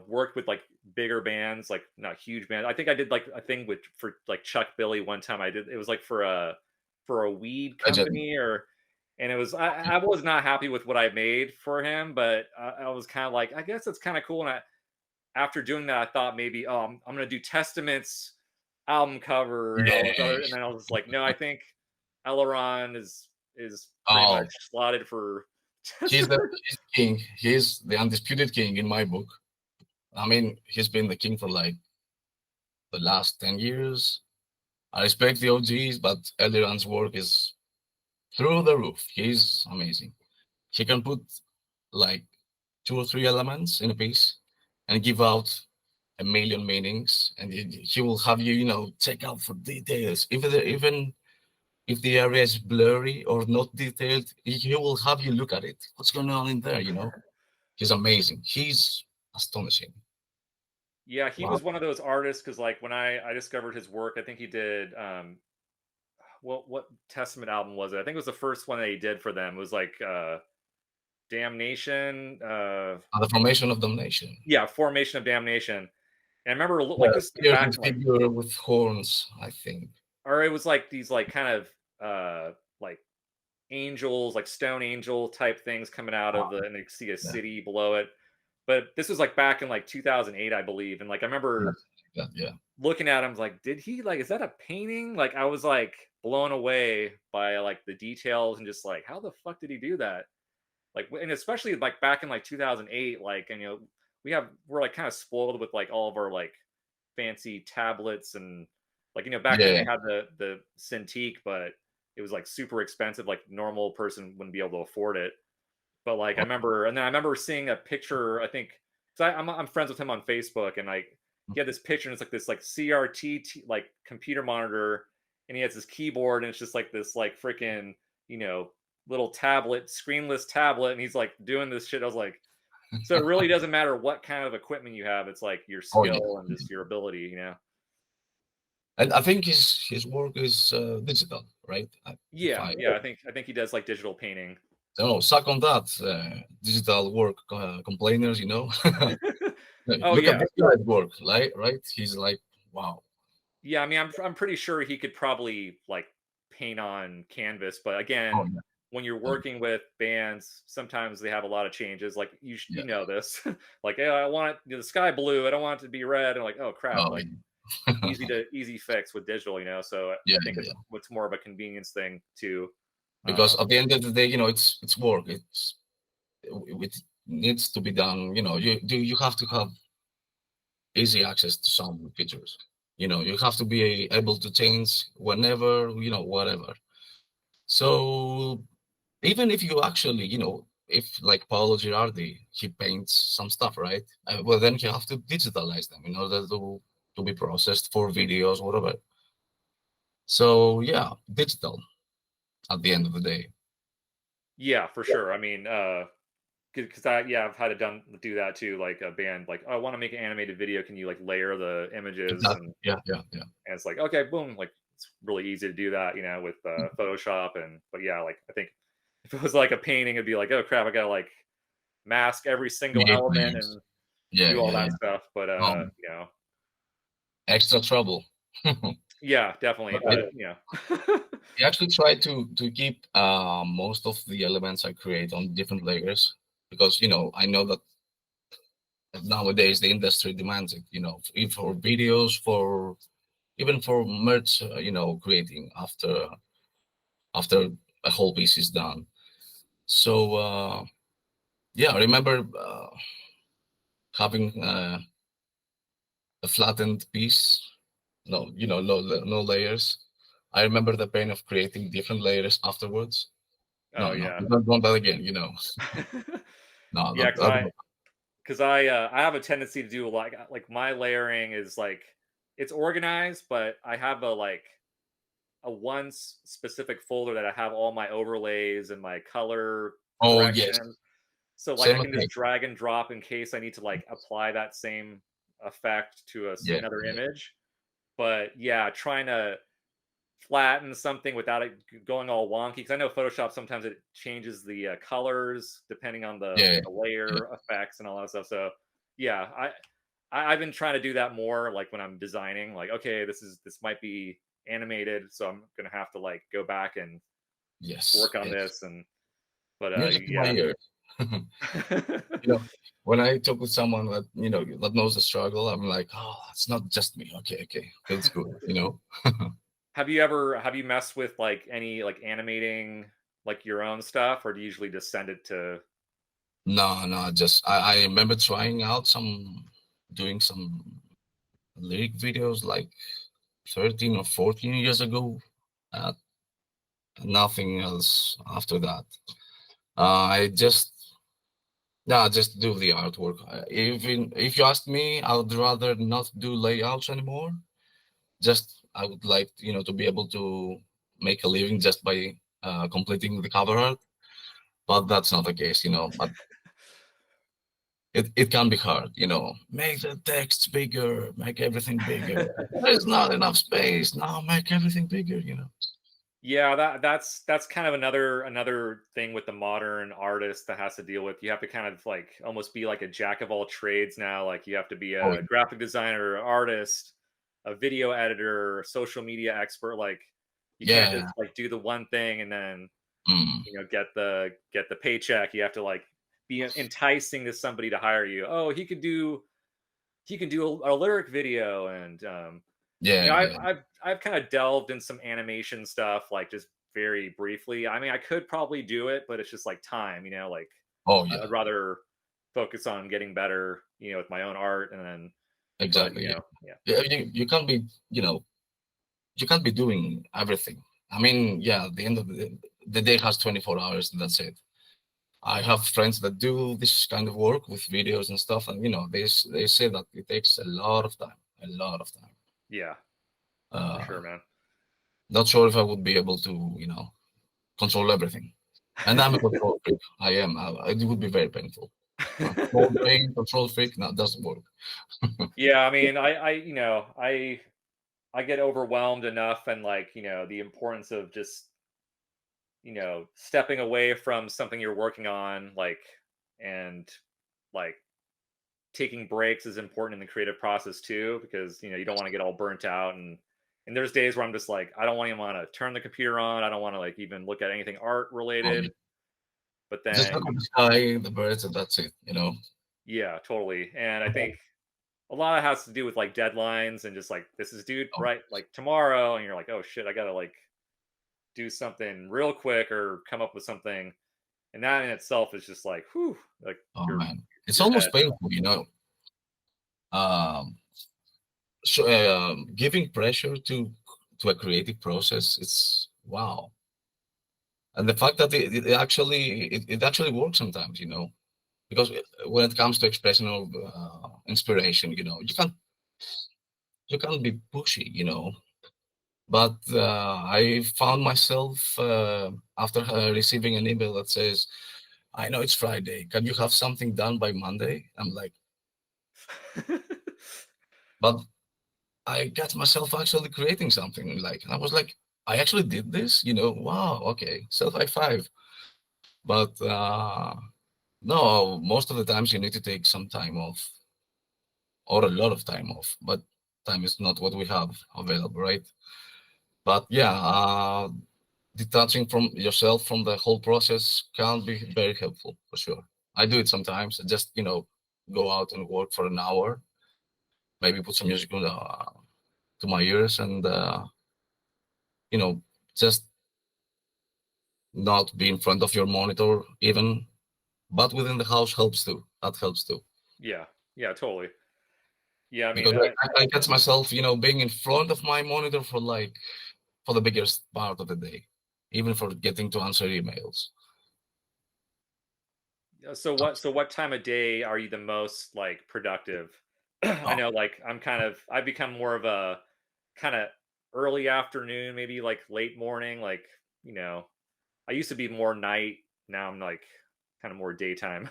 worked with like bigger bands, like not huge bands. I think I did like a thing with for like Chuck Billy one time. I did it was like for a weed Legend. company and it was I was not happy with what I made for him, but I was kind of like I guess it's kind of cool. And after doing that, I thought maybe I'm gonna do Testament's album cover and all this Yeah. other, and then I was like, no, I think Eleron is pretty much Oh, slotted for he's the king. He's the undisputed king in my book. I mean, he's been the king for like the last 10 years. I respect the OGs, but Eldiran's work is through the roof. He's amazing. He can put like two or three elements in a piece and give out a million meanings, and he will have you, check out for details. Even if the area is blurry or not detailed, he will have you look at it. What's going on in there? He's amazing. He's astonishing. Yeah, he Wow. was one of those artists because like when I discovered his work, I think he did what Testament album was it? I think it was the first one that he did for them. It was like Damnation, The formation of damnation. yeah, Formation of Damnation. And I remember like Yeah, this is back bearded in like figure with horns, I think. or it was like these like kind of like angels, like stone angel type things coming out of the and you see a Yeah, city below it. But this was like back in like 2008, I believe. And like I yeah, remember yeah. looking at him like, did he like is that a painting? Like I was like blown away by like the details and just like how the fuck did he do that? Like and especially like back in like 2008, like and we're like kind of spoiled with like all of our like fancy tablets and like back then Yeah. they had the Cintiq, but it was like super expensive. Like normal person wouldn't be able to afford it. But like I Oh, remember, and then I remember seeing a picture. I think so. I'm friends with him on Facebook, and like he had this picture, and it's like this like CRT like computer monitor, and he has his keyboard, and it's just like this like freaking you know little tablet, screenless tablet, and he's like doing this shit. I was like, so it really doesn't matter what kind of equipment you have. It's like your oh yeah. skill and just your ability. And I think his work is digital, right? If Yeah, I yeah. I think he does like digital painting. So suck on that, digital work complainers. Oh Look at yeah, this guy's work, right? He's like, wow. yeah. I mean, I'm pretty sure he could probably like paint on canvas, but Oh again, yeah, when you're oh working with bands, sometimes they have a lot of changes. Like yeah, you know this, like hey, I want the sky blue. I don't want it to be red. And like oh crap, oh like yeah, easy fix with digital. So yeah, I think yeah, yeah. it's more of a convenience thing too. Because Um, at the end of the day, it's work. It needs to be done. You have to have easy access to some features. You have to be able to change whenever, whatever. So even if you actually, if like Paolo Girardi, he paints some stuff, right? Well, then you have to digitalize them in order to be processed for videos, whatever. So yeah, digital at the end of the day. yeah, for sure. I mean, because I've had to do that too. Like a band, like oh, I want to make an animated video. Can you like layer the images Exactly. Yeah, yeah, yeah. and it's like okay, boom, like it's really easy to do that, with Photoshop but yeah, like I think if it was like a painting, it'd be like oh crap, I gotta like mask every single Create element layers. and Yeah, do all yeah, that yeah. stuff. But Um, extra trouble. yeah, definitely. But But I actually try to keep most of the elements I create on different layers because I know that nowadays the industry demands it. For videos, for even for merch, creating after a whole piece is done. So yeah, I remember having a flattened piece. No, no layers. I remember the pain of creating different layers afterwards. oh No, yeah, we don't want that again. No, yeah, that because I have a tendency to do like my layering is like it's organized, but I have a one specific folder that I have all my overlays and my color oh yes, correction. So like I same can just thing. drag and drop in case I need to like apply that same effect to Yeah, another yeah, image. But yeah, trying to flatten something without it going all wonky because I know Photoshop sometimes it changes the colors depending on yeah, the yeah. layer effects and all that stuff. So yeah, I've been trying to do that more like when I'm designing. Like okay, this might be animated, so I'm gonna have to like go back and Yes, work on yes. this and but Music to my yeah. ears. you know, when I talk with someone that knows the struggle, I'm like, oh, it's not just me. Okay, okay, feels good. Have you messed with like any like animating like your own stuff, or do you usually just send it to? No, no, just I remember trying out doing some lyric videos like 13 or 14 years ago. Uh, Nothing else after that. I just Yeah, just do the artwork. Even if you ask me, I would rather not do layouts anymore. Just I would like to be able to make a living just by completing the cover art, but that's not the case. But it can be hard. Make the text bigger, make everything bigger. There's not enough space now. Make everything bigger. Yeah, that's kind of another thing with the modern artist that has to deal with. You have to kind of like almost be like a jack of all trades now. Like you have to be Oh a graphic designer, artist, a video editor, social media expert. Like you can't just yeah. like do the one thing and then Mm, get the paycheck. You have to like be enticing to somebody to hire you. Oh, he can do a lyric video and yeah, I've yeah. I've kind of delved in some animation stuff, like just very briefly. I mean, I could probably do it, but it's just like time, like Oh yeah. I'd rather focus on getting better, with my own art, and then, but Exactly. Yeah. yeah, Yeah. You can't be you can't be doing everything. I mean, yeah, at the end of the day has 24 hours, and that's it. I have friends that do this kind of work with videos and stuff, and they say that it takes a lot of time, a lot of time. yeah, for Uh, sure, man. Not sure if I would be able to, control everything. And I'm a control freak. I am. It would be very painful. Control freak. No, doesn't work. Yeah, I mean, I get overwhelmed enough, and like the importance of just stepping away from something you're working on, like, and like taking breaks is important in the creative process too, because you don't want to get all burnt out. And there's days where I'm just like, I don't even want to turn the computer on. I don't want to like even look at anything art Oh, yeah. related. But Just look then, at the sky, the birds, and that's it. yeah, totally. And I think a lot of it has to do with like deadlines and just like this is due Oh, right like tomorrow, and you're like, oh shit, I gotta like do something real quick or come up with something. And that in itself is just like, whew, like oh your man, it's your head. almost painful. Um, so giving pressure to a creative process, it's wow. And the fact that it actually works sometimes. Because when it comes to expression of inspiration, you can't be pushy. But I found myself after receiving an email that says, "I know it's Friday. Can you have something done by Monday?" I'm like, but I got myself actually creating something. Like, I was like, I actually did this. Wow, okay, self high five. But no, most of the times you need to take some time off or a lot of time off. But time is not what we have available, right? But yeah, detaching from yourself from the whole process can be very helpful for sure. I do it sometimes. I just go out and work for an hour, maybe put some music to my ears, and you know just not be in front of your monitor even. But within the house helps too. That helps too. Yeah, yeah, totally. Yeah, I mean, Because I catch myself, being in front of my monitor for the biggest part of the day, even for getting to answer emails. so what time of day are you the most like productive? I Oh, know, like I've become more of a kind of early afternoon, maybe like late morning. Like, you know, I used to be more night. Now I'm like kind of more daytime.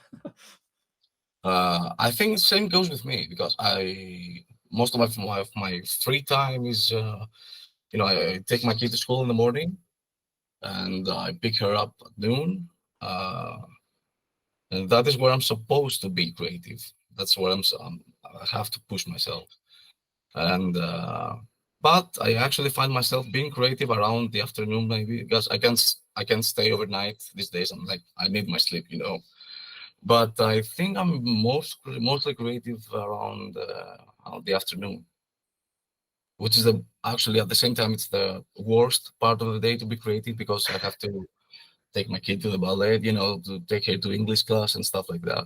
I think the same goes with me because I most of my free time is I take my kid to school in the morning and I pick her up at noon, uh, and that is where I'm supposed to be creative. That's where I have to push myself, and but I actually find myself being creative around the afternoon maybe because I can't stay overnight these days. I'm like I need my sleep. But I think I'm mostly creative around the afternoon, which is actually at the same time it's the worst part of the day to be creative because I have to take my kid to the ballet, to take her to English class and stuff like that.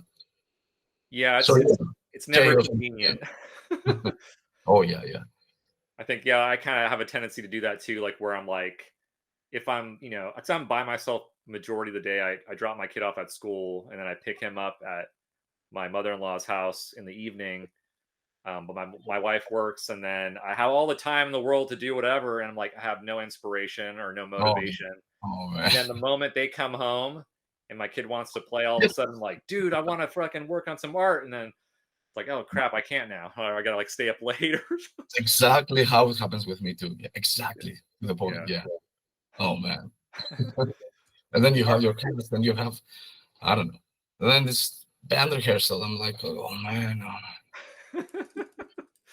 Yeah, So it's never chaos. convenient. Oh yeah, yeah. I think, yeah, I kind of have a tendency to do that too, like where I'm like, if if I'm by myself majority of the day, I drop my kid off at school and then I pick him up at my mother-in-law's house in the evening. But my wife works, and then I have all the time in the world to do whatever, and I'm like, I have no inspiration or no Oh, motivation. oh And man. then the moment they come home and my kid wants to play, all of a sudden, I'm like, dude, I want to fucking work on some art. And then it's like, oh crap, I can't now. Or I gotta like stay up later. It's exactly how it happens with me too. Yeah, exactly to the point. Yeah. Yeah. Oh man. And then you have your kids, then you have I don't know. And then this band rehearsal. I'm like, oh man. Oh.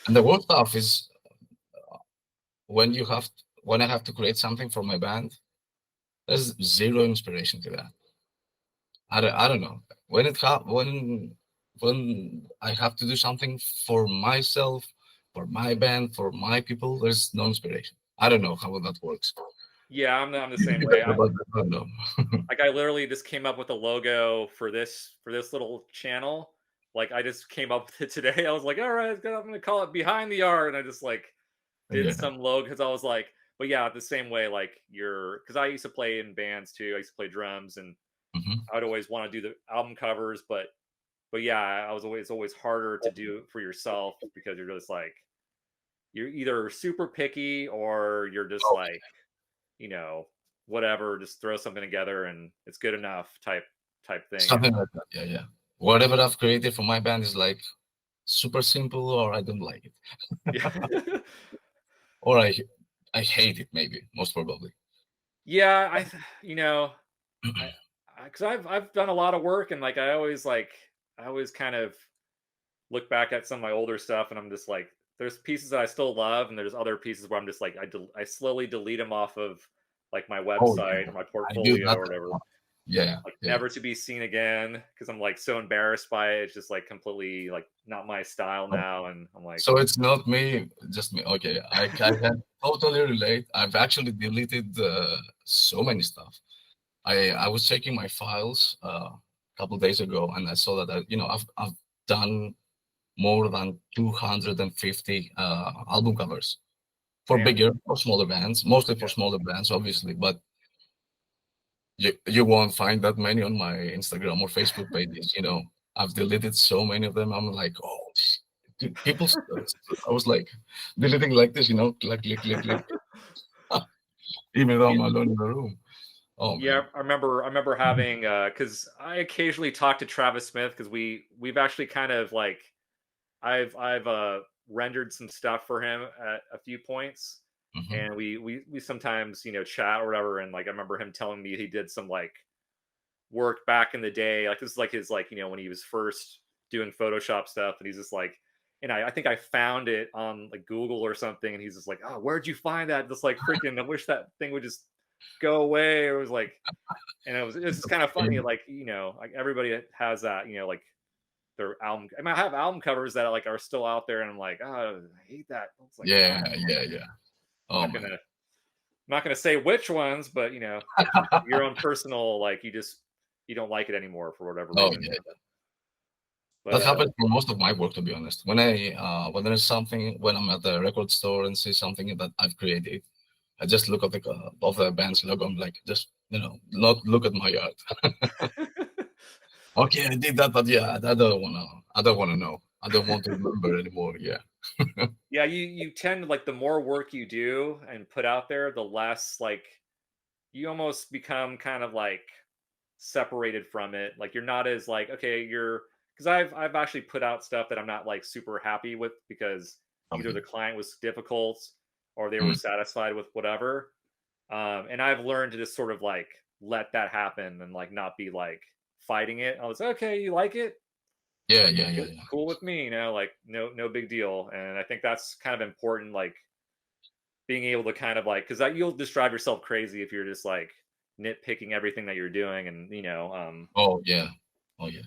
And the worst stuff is when I have to create something for my band, there's zero inspiration to that. I don't know. When I have to do something for myself, for my band, for my people, there's no inspiration. I don't know how that works. Yeah, I'm the You same you way. better about that, I don't know. I literally just came up with a logo for this little channel. Like I just came up with it today. I was like, all right, I'm gonna call it Behind the Art, and I just like did Yeah. some logo because I was like, but yeah, the same way like because I used to play in bands too. I used to play drums, and Hmm. I'd always want to do the album covers, but yeah, I was always harder to do for yourself because you're just like you're either super picky or you're just Oh, like you know whatever, just throw something together and it's good enough type thing. And something like that. Yeah, yeah. Whatever I've created for my band is like super simple, or I don't like it, yeah. or I hate it. Maybe most probably. Yeah, you know, I because I've done a lot of work, and like I always kind of look back at some of my older stuff, and I'm just like, there's pieces that I still love, and there's other pieces where I'm just like, I slowly delete them off of like my Oh yeah, website or my I do portfolio that or a whatever, lot. Yeah, like yeah. never to be seen again because I'm like so embarrassed by it. It's just like completely like not my style Oh, now, and I'm like, so it's not me, just me. Okay, I can totally relate. I've actually deleted so many stuff. I was checking my files a couple days ago, and I saw that I've done more than 250 album covers for damn, bigger or smaller bands, mostly for yeah. smaller bands, obviously. But you won't find that many on my Instagram or Facebook pages. I've deleted so many of them. I'm like, oh, dude, I was like deleting like this, like click, click, click, even though Yeah, I'm alone in the room. Oh yeah, man. I remember having because I occasionally talk to Travis Smith because we've actually kind of like I've rendered some stuff for him at a few points, Hmm. and we sometimes chat or whatever. And like I remember him telling me he did some like work back in the day. Like this is like his like when he was first doing Photoshop stuff, and he's just like, and I think I found it on like Google or something, and he's just like, oh, where'd you find that? Just like freaking, I wish that thing would just go away. It was like, and it was just kind of funny, like like everybody has that, like their album. I mean, I have album covers that like are still out there, and I'm like, oh, I hate that. It's like, Yeah, God, yeah, yeah. I'm Oh man. not gonna say which ones, but your own personal like you don't like it anymore for whatever Oh reason. yeah. But That happens for most of my work, to be honest. When there's something, when I'm at the record store and see something that I've created, I just look at the band's logo. I'm like, just not look at my art. Okay, I did that, but yeah, I don't wanna know. I don't want to remember anymore. Yeah. yeah, you tend to like the more work you do and put out there, the less like you almost become kind of like separated from it. Like you're not as like okay, you're because I've actually put out stuff that I'm not like super happy with because either Okay. the client was difficult or they were Mm. satisfied with whatever. And I've learned to just sort of like let that happen and like not be like fighting it. I was okay, you like it, Yeah, yeah, yeah, cool, yeah. cool with me, like no big deal. And I think that's kind of important, like being able to kind of like because you'll just drive yourself crazy if you're just like nitpicking everything that you're doing, and Oh yeah. Oh yeah.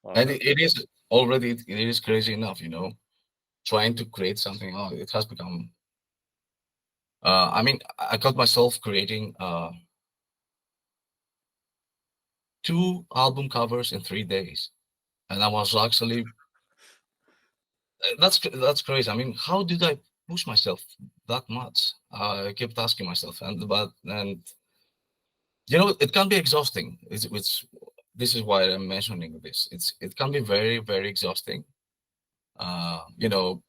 well, And it is already it is crazy enough, trying to create something. Oh, it has become. I mean, I got myself creating two album covers in 3 days, and I was actually that's crazy. I mean, how did I push myself that much? I kept asking myself, and it can be exhausting. It's this is why I'm mentioning this. It can be very very exhausting. Uh, you know,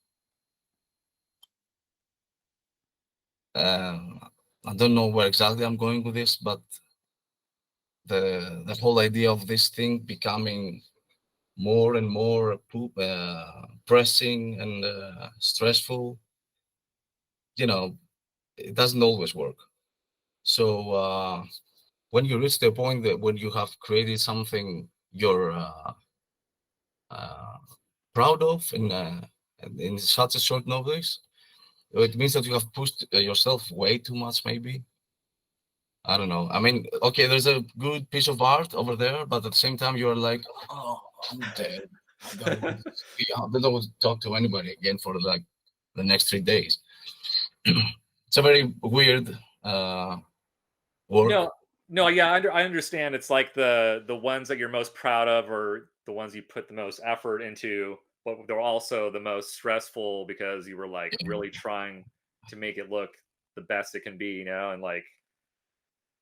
uh, I don't know where exactly I'm going with this, but the whole idea of this thing becoming more and more pressing and stressful, you know, it doesn't always work. So when you reach the point that when you have created something you're uh, proud of in such a short notice, it means that you have pushed yourself way too much, maybe. I don't know. I mean, okay, there's a good piece of art over there, but at the same time, you're like, oh, I'm dead. I don't want to see, I don't want to talk to anybody again for like the next 3 days. It's a very weird work. no, no, yeah, I understand. It's like the ones that you're most proud of or the ones you put the most effort into, but they're also the most stressful because you were like really trying to make it look the best it can be, and like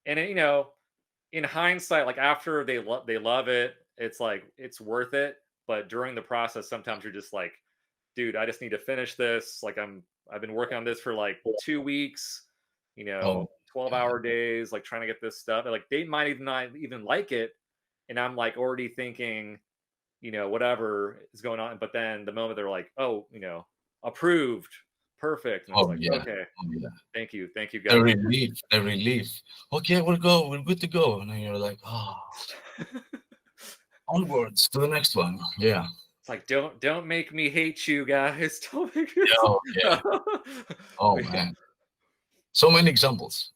and in hindsight, like after they love it, it's like it's worth it. But during the process, sometimes you're just like, dude, I just need to finish this. Like I've been working on this for like 2 weeks, Oh, 12-hour days, like trying to get this stuff. And, like they might even not even like it. And I'm like already thinking, whatever is going on. But then the moment they're like, oh, approved, perfect. And it's Oh like, yeah, okay, oh yeah. thank you The guys. relief, the relief. Okay, we'll go. We're good to go. And then you're like, onwards to the next one. Yeah. It's like, don't make me hate you guys. Don't make me. Oh yeah. Oh But yeah. man. So many examples.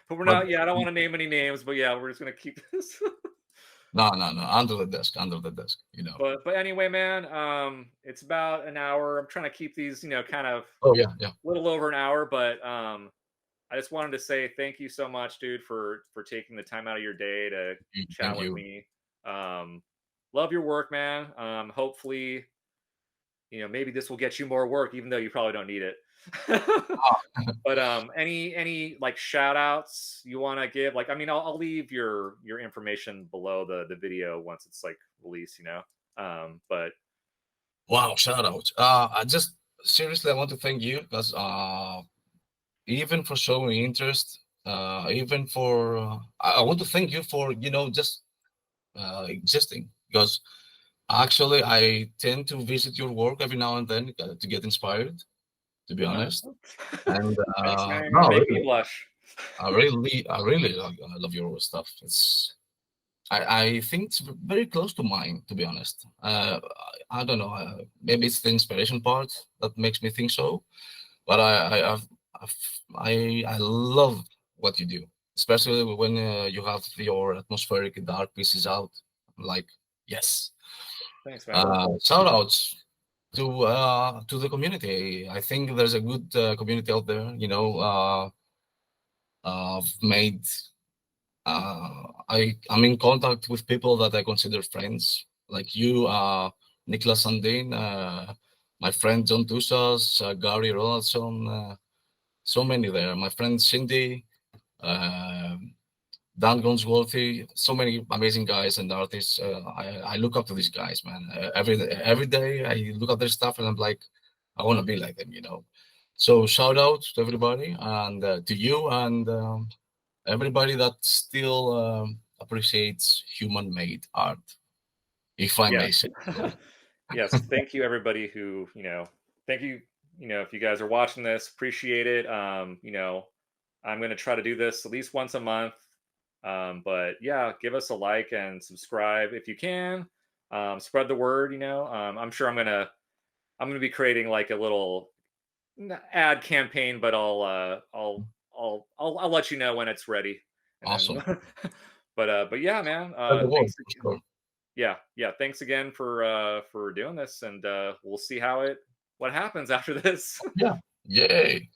But we're But not. Yeah, I don't want to name any names, but yeah, we're just gonna keep this. no, no, no. Under the desk. Under the desk. You know. But anyway, man, it's about an hour. I'm trying to keep these, kind of Oh yeah, yeah. a little over an hour, but I just wanted to say thank you so much, dude, for taking the time out of your day to chat Thank with you. me. Love your work, man. Hopefully, maybe this will get you more work, even though you probably don't need it. But any like shout outs you want to give? Like, I mean, I'll leave your information below the video once it's like released, but Wow. Shout out. I just seriously I want to thank you because even for showing interest, even for I want to thank you for just existing because actually I tend to visit your work every now and then to get inspired, to be uh, honest. And thanks, man. You're gonna no, make me really, blush. I really love your stuff. I think it's very close to mine, to be honest. I don't know. Maybe it's the inspiration part that makes me think so. But I love what you do, especially when you have your atmospheric dark pieces out. I'm like, yes. Thanks, man. Shout outs to the community. I think there's a good community out there. I've made I'm in contact with people that I consider friends, like you, Niklas Sandin, my friend John Tusas, Gary Ronaldson, so many there. My friend Cindy, uh, Dan Gonsworthy, so many amazing guys and artists. I look up to these guys, man. Every day I look at their stuff and I'm like, I want to be like them. So shout out to everybody and to you and everybody that still appreciates human-made art, if I Yeah. may say so. Yes. Thank you, everybody who, thank you, if you guys are watching this, appreciate it. I'm going to try to do this at least once a month. But yeah, give us a like and subscribe if you can. Spread the word, I'm sure I'm gonna be creating like a little ad campaign, but I'll let you know when it's ready. And Awesome. then but yeah, man. Spread the word Thanks. for sure. Yeah. Thanks again for doing this, and we'll see what happens after this. Yeah. Yay.